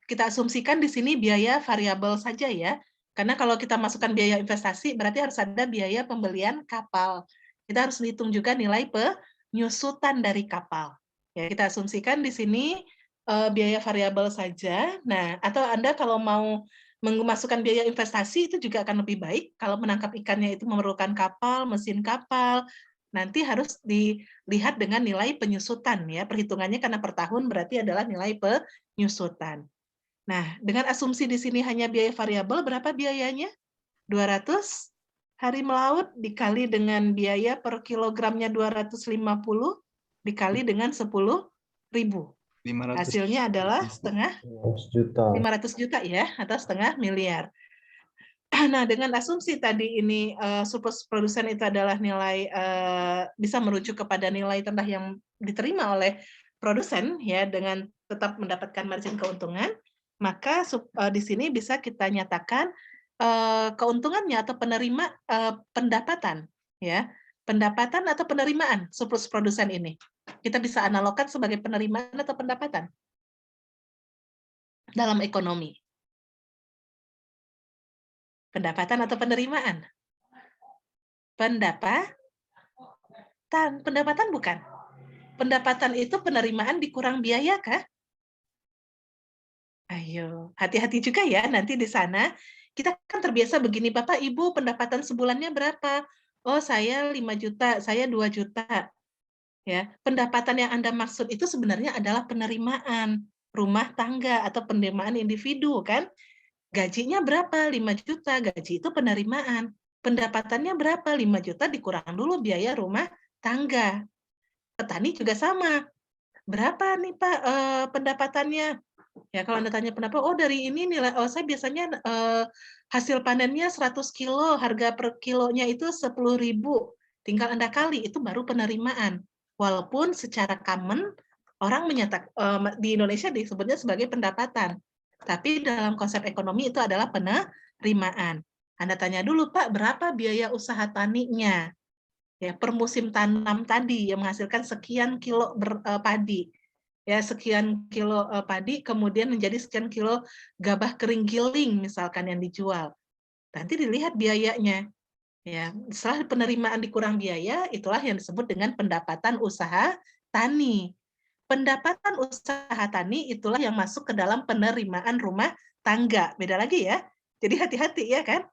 S1: kita asumsikan di sini biaya variabel saja ya. Karena kalau kita masukkan biaya investasi, berarti harus ada biaya pembelian kapal. Kita harus hitung juga nilai penyusutan dari kapal. Ya, kita asumsikan di sini biaya variabel saja. Nah, atau Anda kalau mau memasukkan biaya investasi itu juga akan lebih baik. Kalau menangkap ikannya itu memerlukan kapal, mesin kapal, nanti harus dilihat dengan nilai penyusutan ya. Perhitungannya karena per tahun berarti adalah nilai penyusutan. Nah, dengan asumsi di sini hanya biaya variabel, berapa biayanya? 200 hari melaut dikali dengan biaya per kilogramnya 250 dikali dengan 10.000.
S3: 500
S1: Hasilnya adalah setengah
S2: 100 juta.
S1: 500 juta ya, atau setengah miliar. Nah, dengan asumsi tadi ini surplus produsen itu adalah nilai bisa merujuk kepada nilai tambah yang diterima oleh produsen ya dengan tetap mendapatkan margin keuntungan, maka di sini bisa kita nyatakan keuntungannya atau pendapatan ya, pendapatan atau penerimaan surplus produsen ini. Kita bisa analogkan sebagai penerimaan atau pendapatan dalam ekonomi. Pendapatan atau penerimaan? Pendapatan bukan. Pendapatan itu penerimaan dikurang biaya kah? Ayo, hati-hati juga ya nanti di sana. Kita kan terbiasa begini, Bapak Ibu pendapatan sebulannya berapa? Oh, saya 5 juta, saya 2 juta. Ya, pendapatan yang Anda maksud itu sebenarnya adalah penerimaan rumah tangga atau penerimaan individu kan? Gajinya berapa? 5 juta, gaji itu penerimaan. Pendapatannya berapa? 5 juta dikurang dulu biaya rumah tangga. Petani juga sama. Berapa nih Pak pendapatannya? Ya kalau Anda tanya pendapat, oh dari ini nilai, oh saya biasanya hasil panennya 100 kilo, harga per kilonya itu 10.000. Tinggal Anda kali, itu baru penerimaan. Walaupun secara common, orang di Indonesia disebutnya sebagai pendapatan. Tapi dalam konsep ekonomi itu adalah penerimaan. Anda tanya dulu, Pak, berapa biaya usaha taninya? Ya, per musim tanam tadi yang menghasilkan sekian kilo padi. Ya, sekian kilo padi kemudian menjadi sekian kilo gabah kering giling misalkan yang dijual. Nanti dilihat biayanya. Ya, setelah penerimaan dikurang biaya, itulah yang disebut dengan pendapatan usaha tani. Pendapatan usaha tani itulah yang masuk ke dalam penerimaan rumah tangga. Beda lagi ya. Jadi hati-hati ya kan.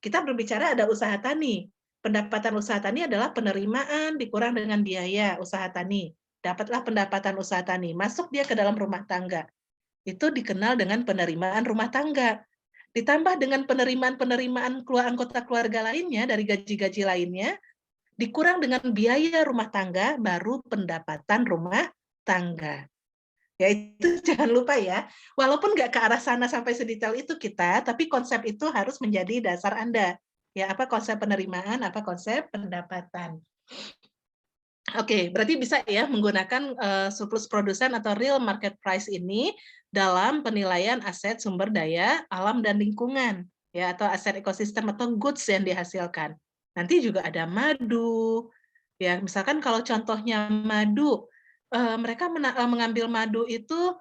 S1: Kita berbicara ada usaha tani. Pendapatan usaha tani adalah penerimaan dikurang dengan biaya usaha tani. Dapatlah pendapatan usaha tani, masuk dia ke dalam rumah tangga. Itu dikenal dengan penerimaan rumah tangga. Ditambah dengan penerimaan anggota keluarga lainnya dari gaji-gaji lainnya, dikurang dengan biaya rumah tangga, baru pendapatan rumah tangga. Ya itu jangan lupa ya, walaupun nggak ke arah sana sampai sedetail itu kita, tapi konsep itu harus menjadi dasar Anda. Ya, apa konsep penerimaan, apa konsep pendapatan. Oke, berarti bisa ya menggunakan surplus produsen atau real market price ini dalam penilaian aset sumber daya alam dan lingkungan, ya atau aset ekosistem atau goods yang dihasilkan. Nanti juga ada madu, ya misalkan kalau contohnya madu, mereka mengambil madu itu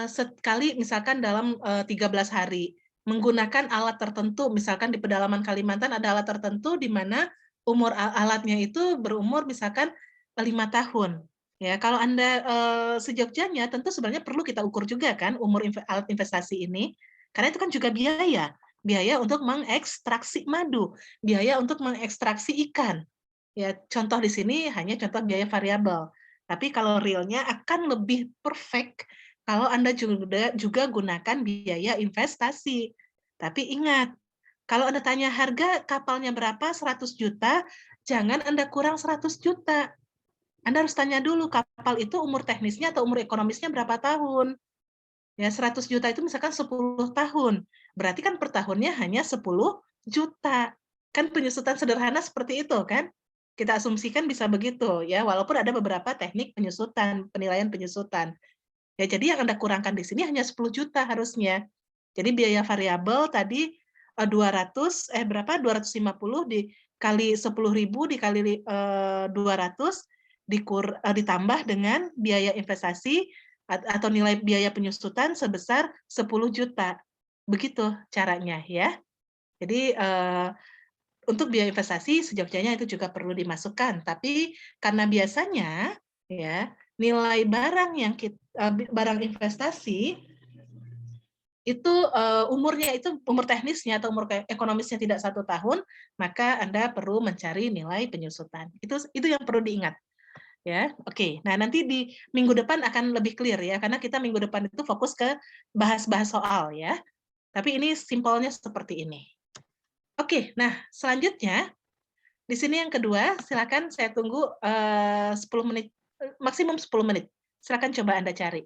S1: sekali misalkan dalam 13 hari menggunakan alat tertentu, misalkan di pedalaman Kalimantan ada alat tertentu di mana umur alatnya itu berumur misalkan 5 tahun. Ya, kalau Anda sejogjanya tentu sebenarnya perlu kita ukur juga kan umur alat investasi ini, karena itu kan juga biaya. Biaya untuk mengekstraksi madu, biaya untuk mengekstraksi ikan. Ya, contoh di sini hanya contoh biaya variabel. Tapi kalau realnya akan lebih perfect kalau Anda juga gunakan biaya investasi. Tapi ingat, kalau Anda tanya harga kapalnya berapa, 100 juta, jangan Anda kurang 100 juta. Anda harus tanya dulu kapal itu umur teknisnya atau umur ekonomisnya berapa tahun. Ya, 100 juta itu misalkan 10 tahun. Berarti kan per tahunnya hanya 10 juta. Kan penyusutan sederhana seperti itu kan? Kita asumsikan bisa begitu ya, walaupun ada beberapa teknik penyusutan, penilaian penyusutan. Ya, jadi yang Anda kurangkan di sini hanya 10 juta harusnya. Jadi biaya variabel tadi 250 dikali 10.000 dikali 200 ditambah dengan biaya investasi atau nilai biaya penyusutan sebesar 10 juta. Begitu caranya ya. Jadi, untuk biaya investasi seyogyanya itu juga perlu dimasukkan, tapi karena biasanya ya, nilai barang yang barang investasi itu, umurnya itu umur teknisnya atau umur ekonomisnya tidak 1 tahun, maka Anda perlu mencari nilai penyusutan. Itu yang perlu diingat, ya. Oke, nah nanti di minggu depan akan lebih clear ya, karena kita minggu depan itu fokus ke bahas-bahas soal ya. Tapi ini simpelnya seperti ini. Oke, nah selanjutnya, di sini yang kedua, silakan saya tunggu, 10 menit, maksimum 10 menit. Silakan coba Anda cari.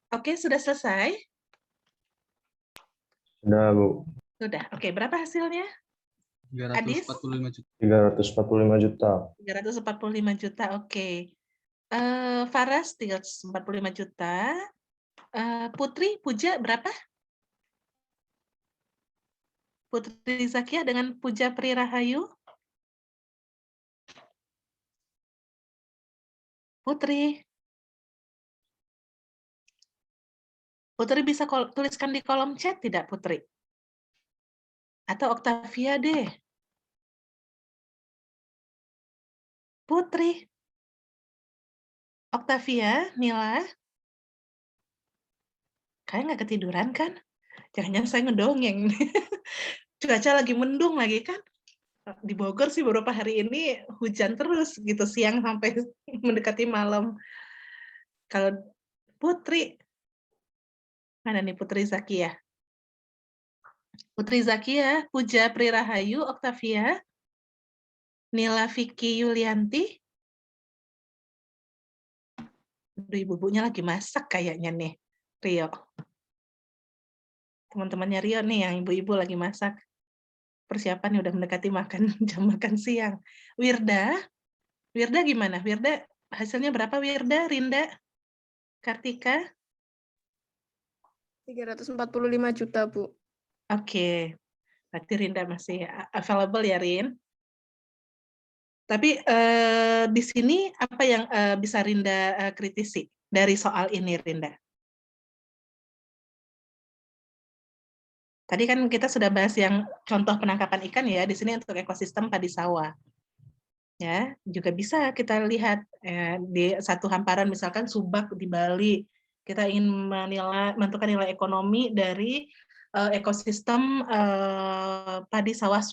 S1: Oke, sudah selesai?
S2: Sudah, Bu.
S1: Sudah. Oke, berapa hasilnya? Adis?
S3: 345 juta.
S2: 345 juta.
S1: 345 juta, oke. Faras 345 juta. Putri, Puja berapa? Putri Zakia dengan Puja Pri Rahayu? Putri. Putri bisa tuliskan di kolom chat tidak, Putri? Atau Octavia deh. Putri. Octavia, Nila. Kayaknya nggak ketiduran kan? Jangan-jangan saya ngedongeng. Cuaca lagi mendung lagi kan? Di Bogor sih beberapa hari ini hujan terus gitu, siang sampai mendekati malam. Kalau Putri, mana nih Putri Zakia? Putri Zakia, Puja Pri Rahayu, Octavia, Nila Vicky Yulianti. Aduh, ibu-ibunya lagi masak kayaknya nih, Rio. Teman-temannya Rio nih yang ibu-ibu lagi masak. Persiapan udah mendekati jam makan siang. Wirda gimana? Wirda hasilnya berapa Wirda? Rinda? Kartika?
S4: 345 juta, Bu.
S1: Oke. Berarti Rinda masih available ya, Rin? Tapi di sini apa yang bisa Rinda kritisi dari soal ini, Rinda? Tadi kan kita sudah bahas yang contoh penangkapan ikan ya, di sini untuk ekosistem padi sawah. Ya, juga bisa kita lihat di satu hamparan misalkan Subak di Bali, kita ingin menentukan nilai ekonomi dari ekosistem padi sawah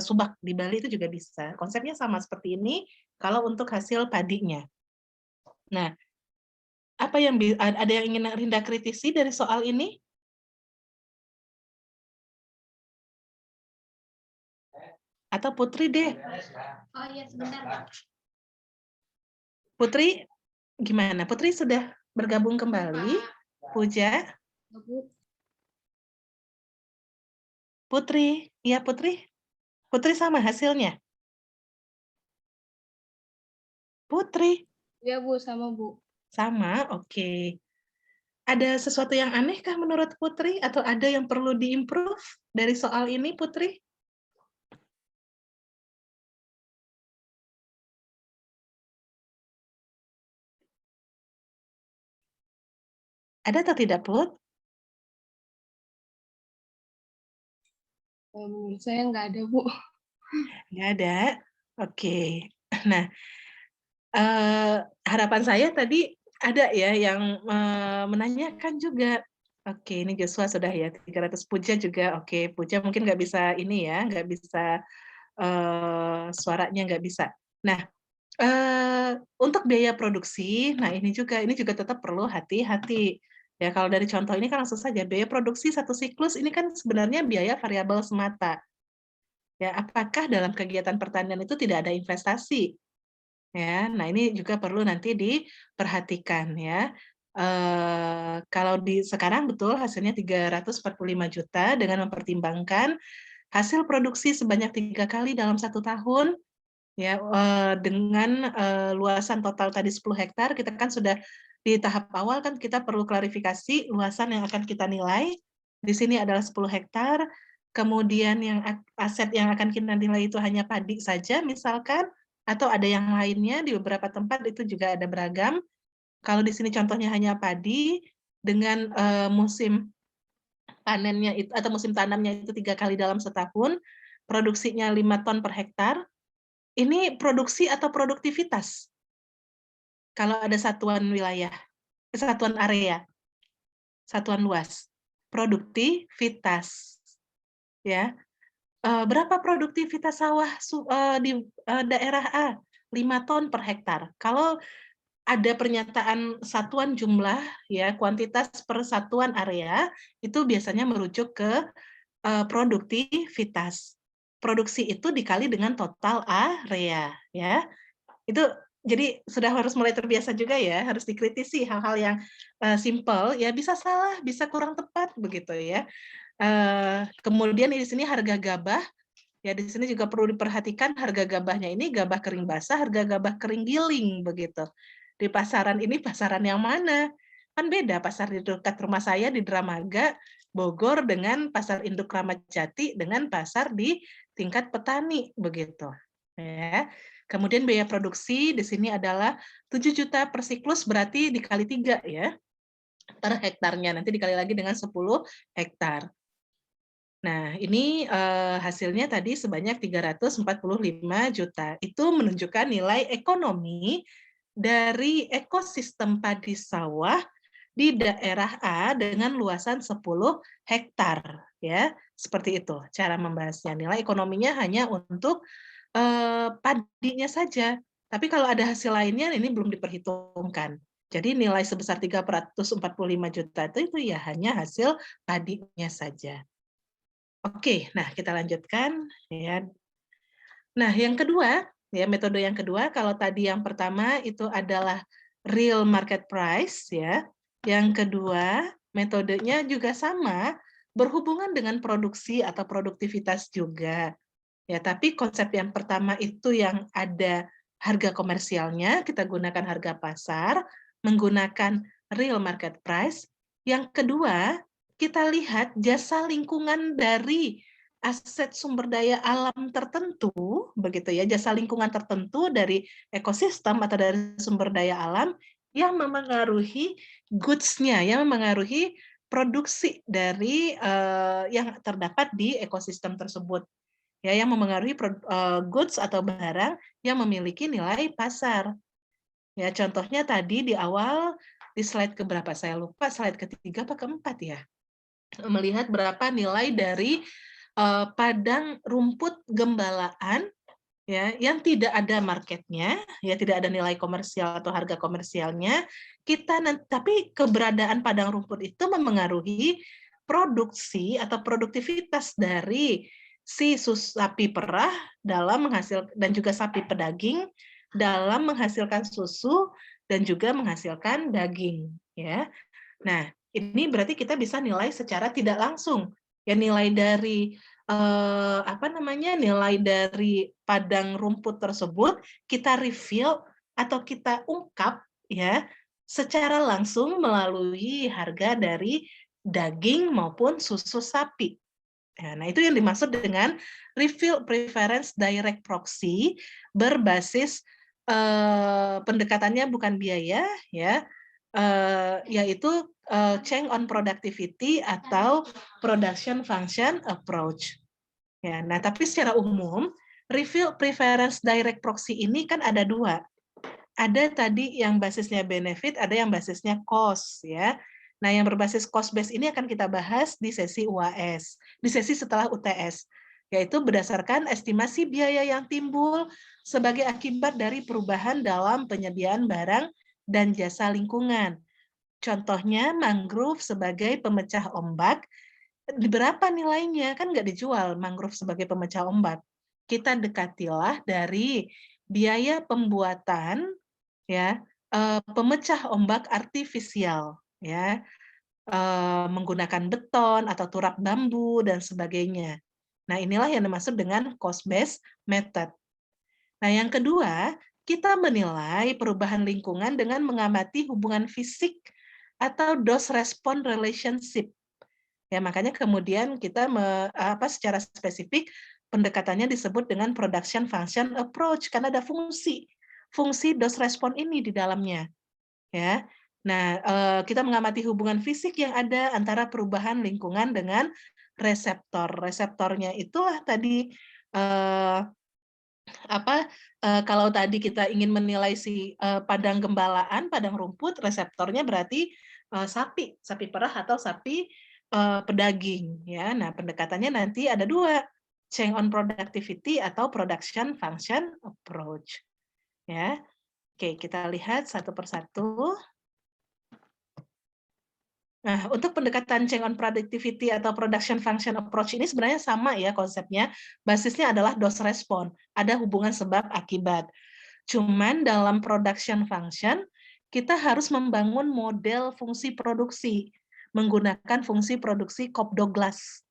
S1: Subak di Bali itu juga bisa. Konsepnya sama seperti ini kalau untuk hasil padinya. Nah, apa yang ada yang ingin Rinda kritisi dari soal ini? Atau Putri deh.
S5: Oh iya, sebentar.
S1: Putri, gimana? Putri sudah bergabung kembali? Puja? Putri, ya Putri? Putri sama hasilnya? Putri?
S4: Ya, Bu, sama, Bu.
S1: Sama, oke. Ada sesuatu yang aneh kah menurut Putri? Atau ada yang perlu diimprove dari soal ini, Putri? Ada atau tidak, Put?
S4: Menurut saya nggak ada, Bu.
S1: Nggak ada? Oke. Nah, harapan saya tadi ada ya yang menanyakan juga. Oke, ini Joshua sudah ya, 300 Puja juga. Oke, Puja mungkin nggak bisa ini ya, nggak bisa suaranya nggak bisa. Nah, untuk biaya produksi, nah ini juga tetap perlu hati-hati. Ya, kalau dari contoh ini kan langsung saja, biaya produksi satu siklus ini kan sebenarnya biaya variabel semata. Ya, apakah dalam kegiatan pertanian itu tidak ada investasi? Ya, nah ini juga perlu nanti diperhatikan ya. Kalau sekarang betul hasilnya 345 juta dengan mempertimbangkan hasil produksi sebanyak 3 kali dalam 1 tahun, ya dengan luasan total tadi 10 hektar, kita kan sudah di tahap awal kan kita perlu klarifikasi luasan yang akan kita nilai. Di sini adalah 10 hektar, kemudian yang aset yang akan kita nilai itu hanya padi saja misalkan, atau ada yang lainnya, di beberapa tempat itu juga ada beragam. Kalau di sini contohnya hanya padi, dengan musim panennya itu atau musim tanamnya itu 3 kali dalam setahun, produksinya 5 ton per hektar, ini produksi atau produktivitas? Kalau ada satuan wilayah, satuan area, satuan luas. Produktivitas. Ya. Berapa produktivitas sawah di daerah A? 5 ton per hektar. Kalau ada pernyataan satuan jumlah, ya kuantitas per satuan area, itu biasanya merujuk ke produktivitas. Produksi itu dikali dengan total area, ya. Itu Jadi sudah harus mulai terbiasa juga ya, harus dikritisi hal-hal yang simpel, ya bisa salah, bisa kurang tepat begitu ya. Kemudian di sini harga gabah, ya di sini juga perlu diperhatikan harga gabahnya ini gabah kering basah, harga gabah kering giling begitu. Di pasaran ini pasaran yang mana? Kan beda pasar di dekat rumah saya di Dramaga, Bogor dengan pasar induk Ramat Jati dengan pasar di tingkat petani begitu. Ya. Kemudian biaya produksi di sini adalah 7 juta per siklus berarti dikali 3 ya per hektarnya, nanti dikali lagi dengan 10 hektar. Nah, ini hasilnya tadi sebanyak 345 juta. Itu menunjukkan nilai ekonomi dari ekosistem padi sawah di daerah A dengan luasan 10 hektar. Ya, seperti itu cara membahasnya. Nilai ekonominya hanya untuk padinya saja. Tapi kalau ada hasil lainnya ini belum diperhitungkan. Jadi nilai sebesar 345 juta itu ya hanya hasil padinya saja. Oke, nah kita lanjutkan ya. Nah, yang kedua, ya metode yang kedua, kalau tadi yang pertama itu adalah real market price ya. Yang kedua, metodenya juga sama, berhubungan dengan produksi atau produktivitas juga. Ya, tapi konsep yang pertama itu yang ada harga komersialnya, kita gunakan harga pasar, menggunakan real market price. Yang kedua, kita lihat jasa lingkungan dari aset sumber daya alam tertentu, begitu ya, jasa lingkungan tertentu dari ekosistem atau dari sumber daya alam yang memengaruhi goods-nya, yang memengaruhi produksi dari yang terdapat di ekosistem tersebut. Ya, yang memengaruhi goods atau barang yang memiliki nilai pasar. Ya, contohnya tadi di awal di slide keberapa saya lupa, slide ketiga apa keempat ya, melihat berapa nilai dari padang rumput gembalaan ya yang tidak ada marketnya, ya tidak ada nilai komersial atau harga komersialnya. Tapi keberadaan padang rumput itu memengaruhi produksi atau produktivitas dari si sapi perah dalam menghasilkan dan juga sapi pedaging dalam menghasilkan susu dan juga menghasilkan daging ya. Nah, ini berarti kita bisa nilai secara tidak langsung. Ya nilai dari nilai dari padang rumput tersebut kita reveal atau kita ungkap ya secara langsung melalui harga dari daging maupun susu sapi. Ya, nah, itu yang dimaksud dengan reveal preference direct proxy berbasis pendekatannya bukan biaya ya, yaitu change on productivity atau production function approach. Ya, nah tapi secara umum reveal preference direct proxy ini kan ada dua. Ada tadi yang basisnya benefit, ada yang basisnya cost ya. Nah, yang berbasis cost base ini akan kita bahas di sesi UAS, di sesi setelah UTS, yaitu berdasarkan estimasi biaya yang timbul sebagai akibat dari perubahan dalam penyediaan barang dan jasa lingkungan. Contohnya mangrove sebagai pemecah ombak, berapa nilainya? Kan nggak dijual mangrove sebagai pemecah ombak. Kita dekatilah dari biaya pembuatan ya pemecah ombak artifisial ya, menggunakan beton atau turap bambu dan sebagainya. Nah, inilah yang dimaksud dengan cost based method. Nah, yang kedua, kita menilai perubahan lingkungan dengan mengamati hubungan fisik atau dose respon relationship. Ya, makanya kemudian kita secara spesifik pendekatannya disebut dengan production function approach karena ada fungsi dose respon ini di dalamnya. Ya. Nah, kita mengamati hubungan fisik yang ada antara perubahan lingkungan dengan reseptor. Reseptornya itulah tadi kalau tadi kita ingin menilai si padang gembalaan, padang rumput, reseptornya berarti sapi perah atau sapi pedaging. Ya, nah pendekatannya nanti ada dua, change on productivity atau production function approach. Ya, oke kita lihat satu persatu. Nah, untuk pendekatan change on productivity atau production function approach ini sebenarnya sama ya konsepnya. Basisnya adalah dose respon, ada hubungan sebab akibat. Cuman dalam production function, kita harus membangun model fungsi produksi menggunakan fungsi produksi Cobb-Douglas.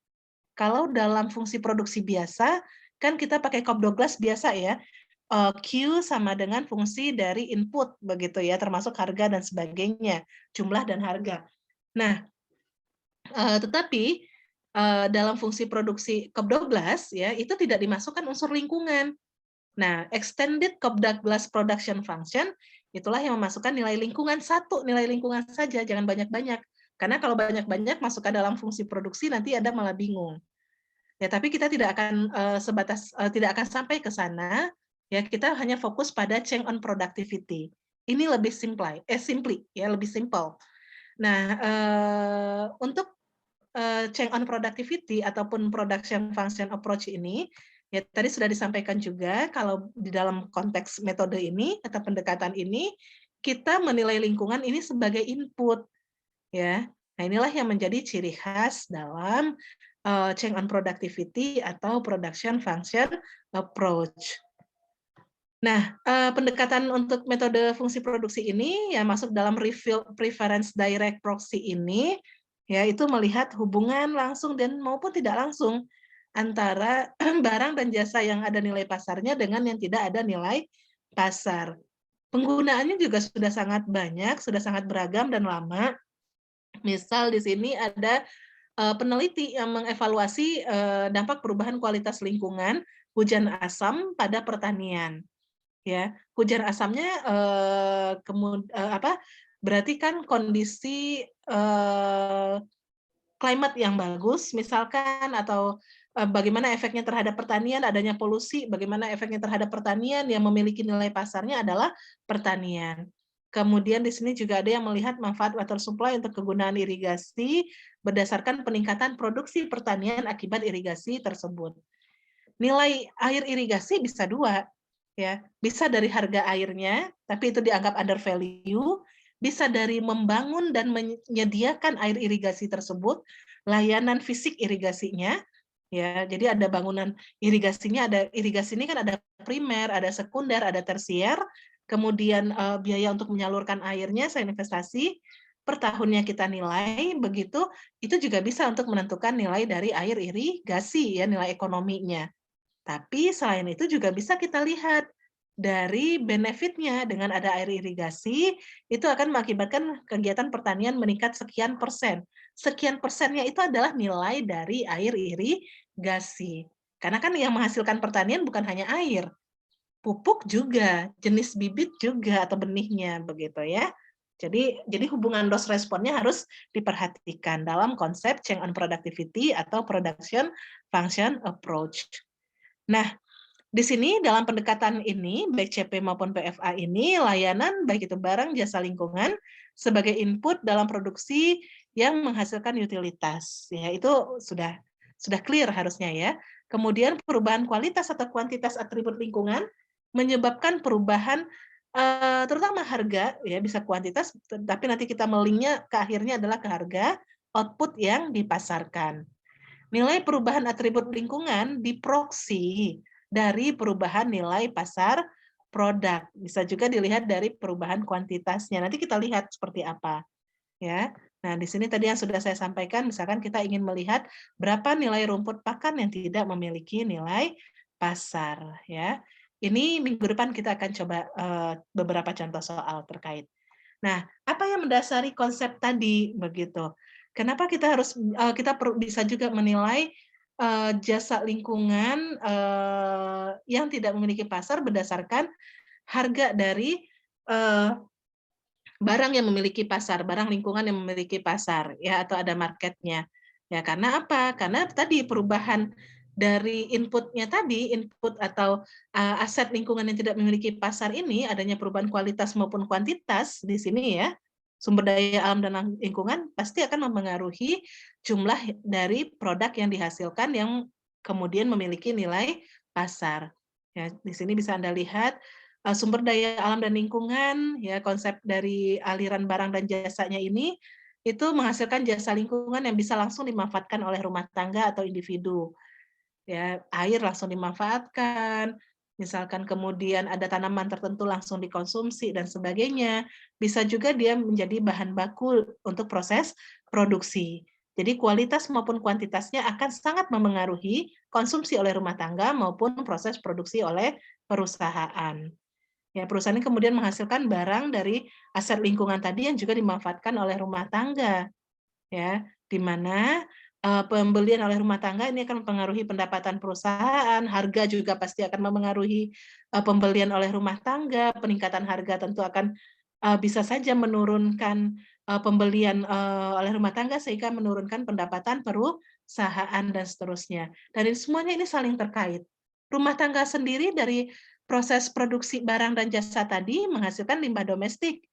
S1: Kalau dalam fungsi produksi biasa, kan kita pakai Cobb-Douglas biasa ya, Q sama dengan fungsi dari input begitu ya, termasuk harga dan sebagainya, jumlah dan harga. Nah, tetapi dalam fungsi produksi Cobb-Douglas ya, itu tidak dimasukkan unsur lingkungan. Nah, extended Cobb-Douglas production function itulah yang memasukkan nilai lingkungan, satu nilai lingkungan saja, jangan banyak-banyak. Karena kalau banyak-banyak masuk ke dalam fungsi produksi nanti Anda malah bingung. Ya, tapi kita tidak akan tidak akan sampai ke sana. Ya, kita hanya fokus pada change on productivity. Ini lebih simply ya, lebih simple. Nah, untuk change on productivity ataupun production function approach ini, ya tadi sudah disampaikan juga kalau di dalam konteks metode ini atau pendekatan ini, kita menilai lingkungan ini sebagai input, ya. Nah, inilah yang menjadi ciri khas dalam change on productivity atau production function approach. Nah, pendekatan untuk metode fungsi produksi ini ya masuk dalam refill preference direct proxy ini, ya itu melihat hubungan langsung dan maupun tidak langsung antara barang dan jasa yang ada nilai pasarnya dengan yang tidak ada nilai pasar. Penggunaannya juga sudah sangat banyak, sudah sangat beragam dan lama. Misal di sini ada peneliti yang mengevaluasi dampak perubahan kualitas lingkungan hujan asam pada pertanian. Ya, hujan asamnya berarti kan kondisi climate yang bagus misalkan atau bagaimana efeknya terhadap pertanian, adanya polusi, bagaimana efeknya terhadap pertanian yang memiliki nilai pasarnya adalah pertanian. Kemudian di sini juga ada yang melihat manfaat water supply untuk kegunaan irigasi berdasarkan peningkatan produksi pertanian akibat irigasi tersebut. Nilai air irigasi bisa dua, ya, bisa dari harga airnya, tapi itu dianggap under value, bisa dari membangun dan menyediakan air irigasi tersebut, layanan fisik irigasinya, ya, jadi ada bangunan irigasinya, ada irigasi ini kan ada primer, ada sekunder, ada tersier, kemudian biaya untuk menyalurkan airnya, saya investasi, per tahunnya kita nilai, begitu, itu juga bisa untuk menentukan nilai dari air irigasi, ya, nilai ekonominya. Tapi selain itu juga bisa kita lihat dari benefitnya dengan ada air irigasi, itu akan mengakibatkan kegiatan pertanian meningkat sekian persen. Sekian persennya itu adalah nilai dari air irigasi. Karena kan yang menghasilkan pertanian bukan hanya air, pupuk juga, jenis bibit juga atau benihnya begitu ya. Jadi hubungan dose responnya harus diperhatikan dalam konsep change on productivity atau production function approach. Nah, di sini dalam pendekatan ini, baik CP maupun PFA ini, layanan baik itu barang jasa lingkungan sebagai input dalam produksi yang menghasilkan utilitas. Ya, itu sudah clear harusnya ya. Kemudian perubahan kualitas atau kuantitas atribut lingkungan menyebabkan perubahan terutama harga, ya bisa kuantitas, tapi nanti kita melinknya ke akhirnya adalah ke harga output yang dipasarkan. Nilai perubahan atribut lingkungan diproksi dari perubahan nilai pasar produk. Bisa juga dilihat dari perubahan kuantitasnya. Nanti kita lihat seperti apa. Ya. Nah, di sini tadi yang sudah saya sampaikan, misalkan kita ingin melihat berapa nilai rumput pakan yang tidak memiliki nilai pasar. Ya. Ini minggu depan kita akan coba beberapa contoh soal terkait. Nah, apa yang mendasari konsep tadi begitu? Kenapa kita harus bisa juga menilai jasa lingkungan yang tidak memiliki pasar berdasarkan harga dari barang yang memiliki pasar, barang lingkungan yang memiliki pasar, ya atau ada marketnya. Ya karena apa? Karena tadi perubahan dari inputnya tadi, input atau aset lingkungan yang tidak memiliki pasar ini, adanya perubahan kualitas maupun kuantitas di sini ya, sumber daya alam dan lingkungan pasti akan mempengaruhi jumlah dari produk yang dihasilkan yang kemudian memiliki nilai pasar. Ya, di sini bisa Anda lihat sumber daya alam dan lingkungan, ya konsep dari aliran barang dan jasanya ini itu menghasilkan jasa lingkungan yang bisa langsung dimanfaatkan oleh rumah tangga atau individu. Ya, air langsung dimanfaatkan, misalkan kemudian ada tanaman tertentu langsung dikonsumsi dan sebagainya, bisa juga dia menjadi bahan baku untuk proses produksi. Jadi kualitas maupun kuantitasnya akan sangat memengaruhi konsumsi oleh rumah tangga maupun proses produksi oleh perusahaan. Ya, perusahaan ini kemudian menghasilkan barang dari aset lingkungan tadi yang juga dimanfaatkan oleh rumah tangga, ya, di mana pembelian oleh rumah tangga ini akan mempengaruhi pendapatan perusahaan, harga juga pasti akan memengaruhi pembelian oleh rumah tangga, peningkatan harga tentu akan bisa saja menurunkan pembelian oleh rumah tangga sehingga menurunkan pendapatan perusahaan dan seterusnya. Dan semuanya ini saling terkait. Rumah tangga sendiri dari proses produksi barang dan jasa tadi menghasilkan limbah domestik.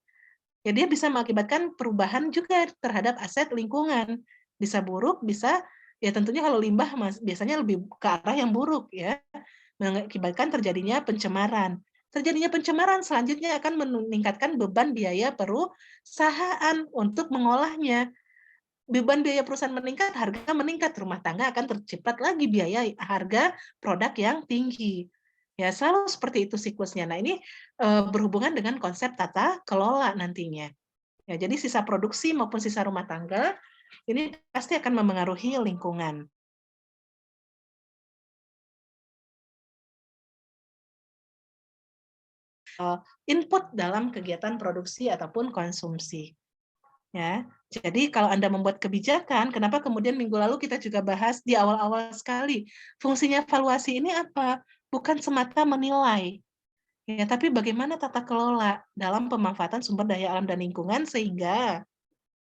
S1: Ya, dia bisa mengakibatkan perubahan juga terhadap aset lingkungan. Bisa buruk, bisa ya tentunya kalau limbah biasanya lebih ke arah yang buruk ya, mengakibatkan terjadinya pencemaran. Terjadinya pencemaran selanjutnya akan meningkatkan beban biaya perusahaan untuk mengolahnya. Beban biaya perusahaan meningkat, harga meningkat, rumah tangga akan terciprat lagi biaya harga produk yang tinggi. Ya, selalu seperti itu siklusnya. Nah, ini berhubungan dengan konsep tata kelola nantinya. Ya, jadi sisa produksi maupun sisa rumah tangga ini pasti akan memengaruhi lingkungan. Input dalam kegiatan produksi ataupun konsumsi. Ya, jadi kalau Anda membuat kebijakan, kenapa kemudian minggu lalu kita juga bahas di awal-awal sekali, fungsinya evaluasi ini apa? Bukan semata menilai, ya, tapi bagaimana tata kelola dalam pemanfaatan sumber daya alam dan lingkungan sehingga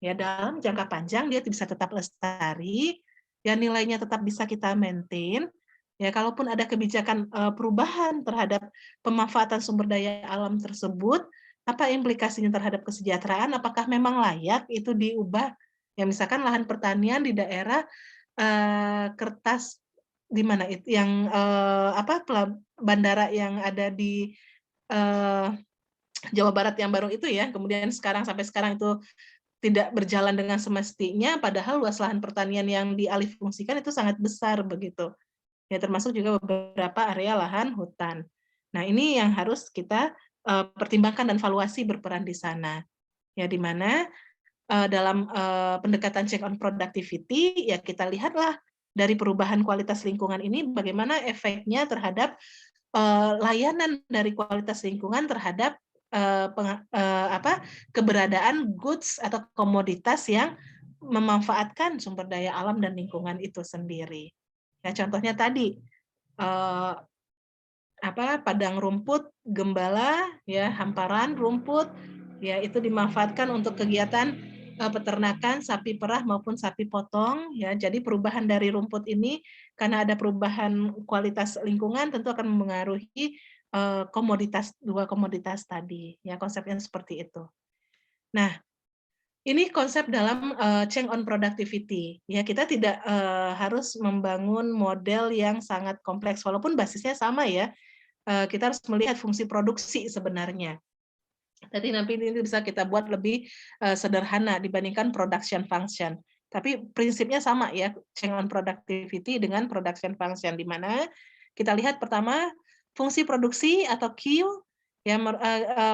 S1: ya dalam jangka panjang dia bisa tetap lestari, ya nilainya tetap bisa kita maintain, ya kalaupun ada kebijakan perubahan terhadap pemanfaatan sumber daya alam tersebut, apa implikasinya terhadap kesejahteraan, apakah memang layak itu diubah? Ya misalkan lahan pertanian di daerah kertas di mana itu yang bandara yang ada di Jawa Barat yang baru itu ya, kemudian sampai sekarang itu tidak berjalan dengan semestinya, padahal luas lahan pertanian yang dialihfungsikan itu sangat besar begitu. Ya termasuk juga beberapa area lahan hutan. Nah, ini yang harus kita pertimbangkan dan valuasi berperan di sana. Ya di mana dalam pendekatan check on productivity ya kita lihatlah dari perubahan kualitas lingkungan ini bagaimana efeknya terhadap layanan dari kualitas lingkungan terhadap keberadaan goods atau komoditas yang memanfaatkan sumber daya alam dan lingkungan itu sendiri. Ya, contohnya tadi padang rumput, gembala, ya hamparan rumput, ya itu dimanfaatkan untuk kegiatan peternakan sapi perah maupun sapi potong. Ya, jadi perubahan dari rumput ini karena ada perubahan kualitas lingkungan tentu akan memengaruhi dua komoditas tadi. Ya, konsepnya seperti itu. Nah, ini konsep dalam change on productivity. Ya, kita tidak harus membangun model yang sangat kompleks, walaupun basisnya sama ya. Kita harus melihat fungsi produksi sebenarnya. Jadi nanti ini bisa kita buat lebih sederhana dibandingkan production function. Tapi prinsipnya sama ya, change on productivity dengan production function, di mana kita lihat pertama fungsi produksi atau Q, ya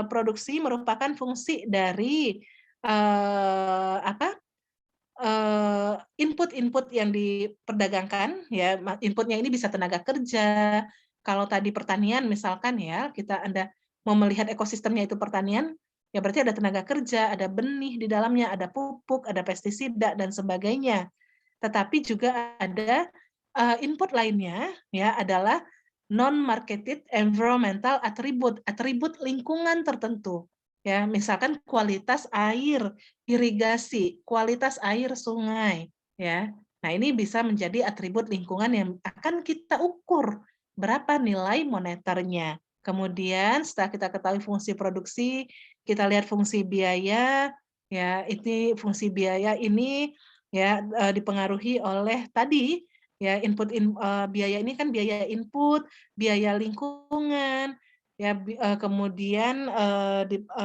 S1: produksi merupakan fungsi dari input-input yang diperdagangkan, ya inputnya ini bisa tenaga kerja. Kalau tadi pertanian misalkan ya, Anda mau melihat ekosistemnya itu pertanian, ya berarti ada tenaga kerja, ada benih di dalamnya, ada pupuk, ada pestisida dan sebagainya. Tetapi juga ada input lainnya ya adalah non-marketed environmental attribute, atribut lingkungan tertentu. Ya, misalkan kualitas air, irigasi, kualitas air sungai, ya. Nah, ini bisa menjadi atribut lingkungan yang akan kita ukur berapa nilai moneternya. Kemudian setelah kita ketahui fungsi produksi, kita lihat fungsi biaya, ya. Ini fungsi biaya ini ya dipengaruhi oleh tadi ya biaya ini kan biaya input, biaya lingkungan, ya kemudian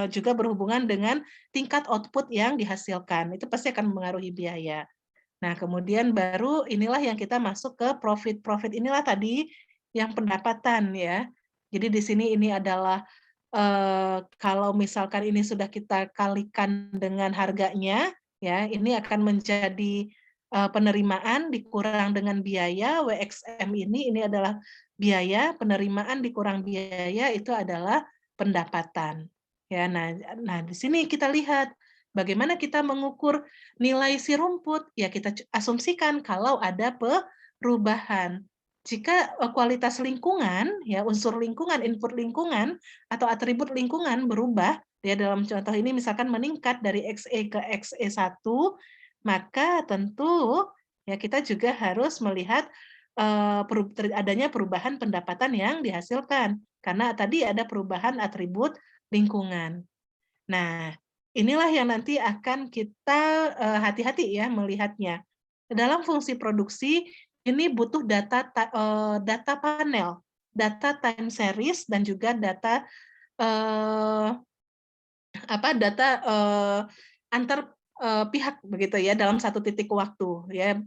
S1: juga berhubungan dengan tingkat output yang dihasilkan, itu pasti akan mempengaruhi biaya. Nah, kemudian baru inilah yang kita masuk ke profit. Profit inilah tadi yang pendapatan ya. Jadi di sini ini adalah kalau misalkan ini sudah kita kalikan dengan harganya, ya, ini akan menjadi penerimaan dikurang dengan biaya. WXM ini adalah biaya, penerimaan dikurang biaya itu adalah pendapatan. Ya, nah di sini kita lihat bagaimana kita mengukur nilai si rumput. Ya, kita asumsikan kalau ada perubahan. Jika kualitas lingkungan, ya unsur lingkungan, input lingkungan atau atribut lingkungan berubah, ya dalam contoh ini misalkan meningkat dari XE ke XE1, maka tentu ya kita juga harus melihat adanya perubahan pendapatan yang dihasilkan karena tadi ada perubahan atribut lingkungan. Nah, inilah yang nanti akan kita hati-hati ya melihatnya. Dalam fungsi produksi ini butuh data panel, data time series dan juga data data antar pihak begitu ya dalam satu titik waktu ya.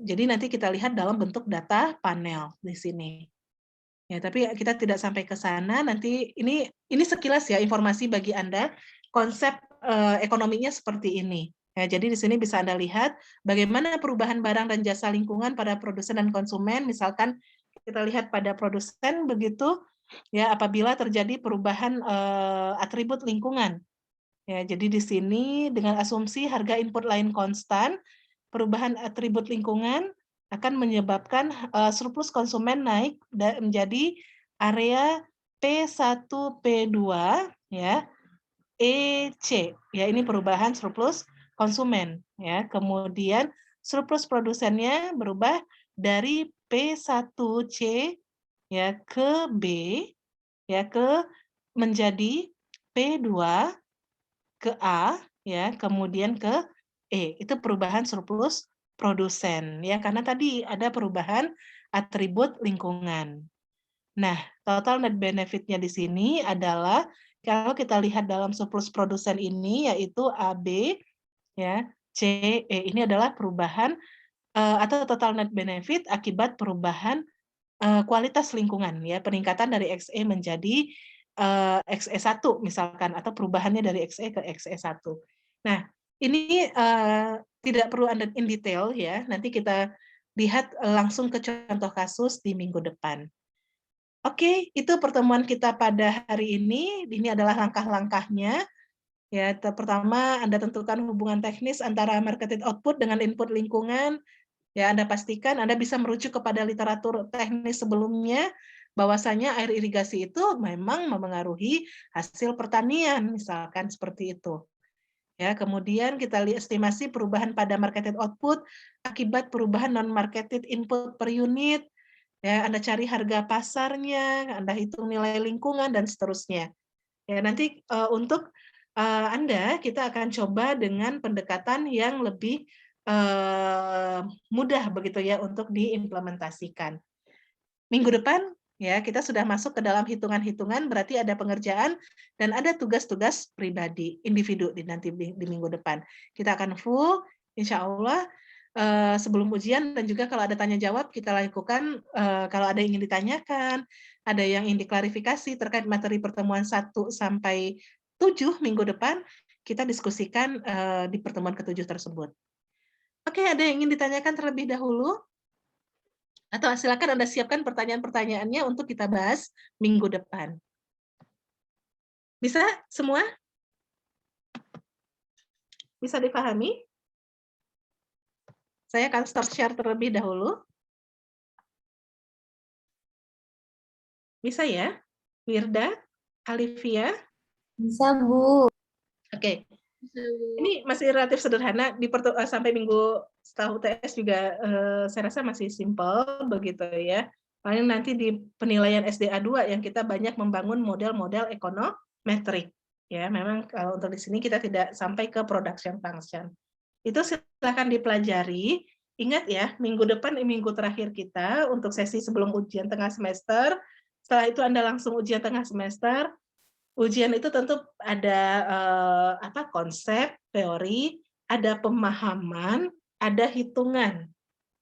S1: Jadi nanti kita lihat dalam bentuk data panel di sini. Ya, tapi kita tidak sampai ke sana. Nanti ini sekilas ya informasi bagi Anda konsep ekonominya seperti ini. Ya, jadi di sini bisa Anda lihat bagaimana perubahan barang dan jasa lingkungan pada produsen dan konsumen. Misalkan kita lihat pada produsen begitu, ya apabila terjadi perubahan atribut lingkungan. Ya, jadi di sini dengan asumsi harga input lain konstan, perubahan atribut lingkungan akan menyebabkan surplus konsumen naik menjadi area P1 P2 ya EC ya ini perubahan surplus konsumen ya. Kemudian surplus produsennya berubah dari P1C ya ke B ya ke menjadi P2 ke A ya kemudian ke E. Itu perubahan surplus produsen ya karena tadi ada perubahan atribut lingkungan. Nah, total net benefit-nya di sini adalah kalau kita lihat dalam surplus produsen ini yaitu AB ya, CE ini adalah perubahan atau total net benefit akibat perubahan kualitas lingkungan ya, peningkatan dari XE menjadi XE1 misalkan atau perubahannya dari XE ke XE1. Nah, ini tidak perlu Anda in detail ya, nanti kita lihat langsung ke contoh kasus di minggu depan. Oke, itu pertemuan kita pada hari ini. Ini adalah langkah-langkahnya. Ya, pertama Anda tentukan hubungan teknis antara marketed output dengan input lingkungan. Ya, Anda pastikan Anda bisa merujuk kepada literatur teknis sebelumnya bahwasanya air irigasi itu memang memengaruhi hasil pertanian, misalkan seperti itu. Ya, kemudian kita lihat estimasi perubahan pada marketed output akibat perubahan non-marketed input per unit. Ya, Anda cari harga pasarnya, Anda hitung nilai lingkungan dan seterusnya. Ya, nanti untuk Anda kita akan coba dengan pendekatan yang lebih mudah begitu ya untuk diimplementasikan. Minggu depan ya kita sudah masuk ke dalam hitungan-hitungan berarti ada pengerjaan dan ada tugas-tugas pribadi individu nanti di minggu depan. Kita akan full insya Allah sebelum ujian dan juga kalau ada tanya jawab kita lakukan kalau ada yang ingin ditanyakan, ada yang ingin diklarifikasi terkait materi pertemuan 1 sampai 7 minggu depan, kita diskusikan di pertemuan ke-7 tersebut. Oke, ada yang ingin ditanyakan terlebih dahulu? Atau silakan Anda siapkan pertanyaan-pertanyaannya untuk kita bahas minggu depan. Bisa semua? Bisa dipahami? Saya akan stop share terlebih dahulu. Bisa ya? Wirda, Alivia?
S5: Bisa, Bu.
S1: Oke. Ini masih relatif sederhana sampai minggu setelah UTS juga saya rasa masih simpel begitu ya. Paling nanti di penilaian SDA 2 yang kita banyak membangun model-model ekonometrik ya. Memang kalau untuk di sini kita tidak sampai ke production function. Itu silakan dipelajari. Ingat ya, minggu depan minggu terakhir kita untuk sesi sebelum ujian tengah semester. Setelah itu Anda langsung ujian tengah semester. Ujian itu tentu ada konsep, teori, ada pemahaman, ada hitungan,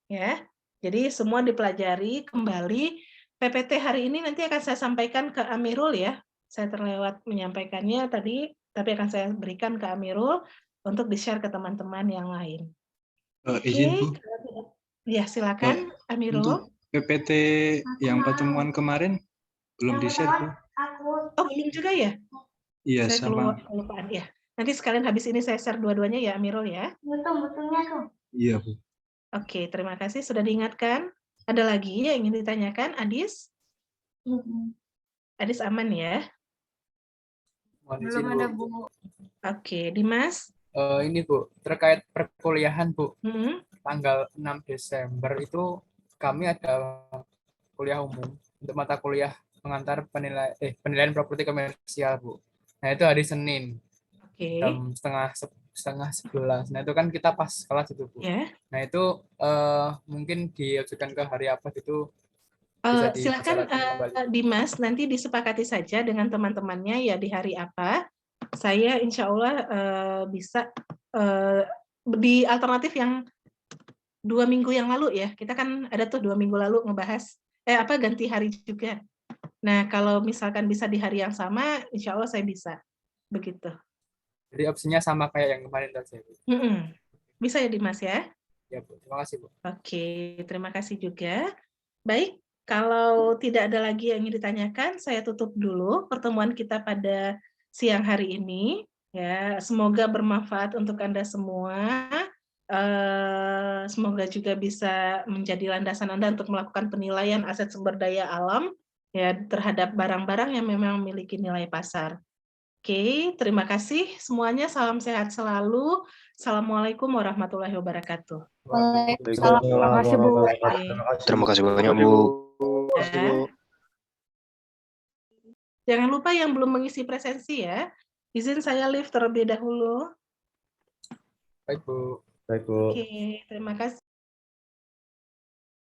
S1: ya. Jadi semua dipelajari kembali PPT hari ini nanti akan saya sampaikan ke Amirul ya. Saya terlewat menyampaikannya tadi, tapi akan saya berikan ke Amirul untuk di-share ke teman-teman yang lain.
S3: Izin Bu,
S1: kalau tidak- Ya, silakan Amirul.
S3: untuk PPT yang pertemuan kemarin belum di-share Bu.
S1: Oh, belum juga ya?
S3: Iya,
S1: Saya
S3: sama.
S1: kelupaan ya. Nanti sekalian habis ini saya share dua-duanya ya Amirul ya.
S5: Betul-betulnya tuh.
S3: Iya Bu.
S1: Oke, terima kasih sudah diingatkan. Ada lagi yang ingin ditanyakan, Adis? Adis aman ya?
S3: Mohon
S5: Belum
S3: izin, Bu.
S5: ada, Bu.
S1: Oke, Dimas?
S6: Ini Bu, terkait perkuliahan Bu,
S1: Hmm?
S6: tanggal 6 Desember itu kami ada kuliah umum untuk mata kuliah pengantar penilaian properti komersial Bu. Nah itu hari Senin
S1: Oke,
S6: jam setengah 11. Nah itu kan kita pas kelas itu Bu.
S1: ya.
S6: Nah itu mungkin diajukan ke hari apa gitu bisa
S1: Silakan
S6: dibicarakan kembali.
S1: Dimas, nanti disepakati saja dengan teman-temannya ya di hari apa. Saya insya Allah bisa di alternatif yang 2 minggu yang lalu ya. Kita kan ada tuh 2 minggu lalu ngebahas ganti hari juga. Nah kalau misalkan bisa di hari yang sama, insya Allah saya bisa begitu.
S6: Jadi opsinya sama kayak yang kemarin tadi.
S1: Bisa ya Dimas ya?
S6: Ya Bu, terima kasih Bu.
S1: Oke, terima kasih juga. Baik, kalau tidak ada lagi yang ingin ditanyakan, saya tutup dulu pertemuan kita pada siang hari ini. Ya, semoga bermanfaat untuk Anda semua. Semoga juga bisa menjadi landasan Anda untuk melakukan penilaian aset sumber daya alam ya terhadap barang-barang yang memang memiliki nilai pasar. Oke, terima kasih semuanya. Salam sehat selalu. Assalamualaikum warahmatullahi wabarakatuh.
S5: Waalaikumsalam. Terima kasih, Bu.
S7: Terima kasih banyak, Bu.
S1: Ya. Jangan lupa yang belum mengisi presensi ya. Izin saya live terlebih dahulu.
S6: Baik Bu.
S2: Baik, Bu.
S1: Oke, terima kasih.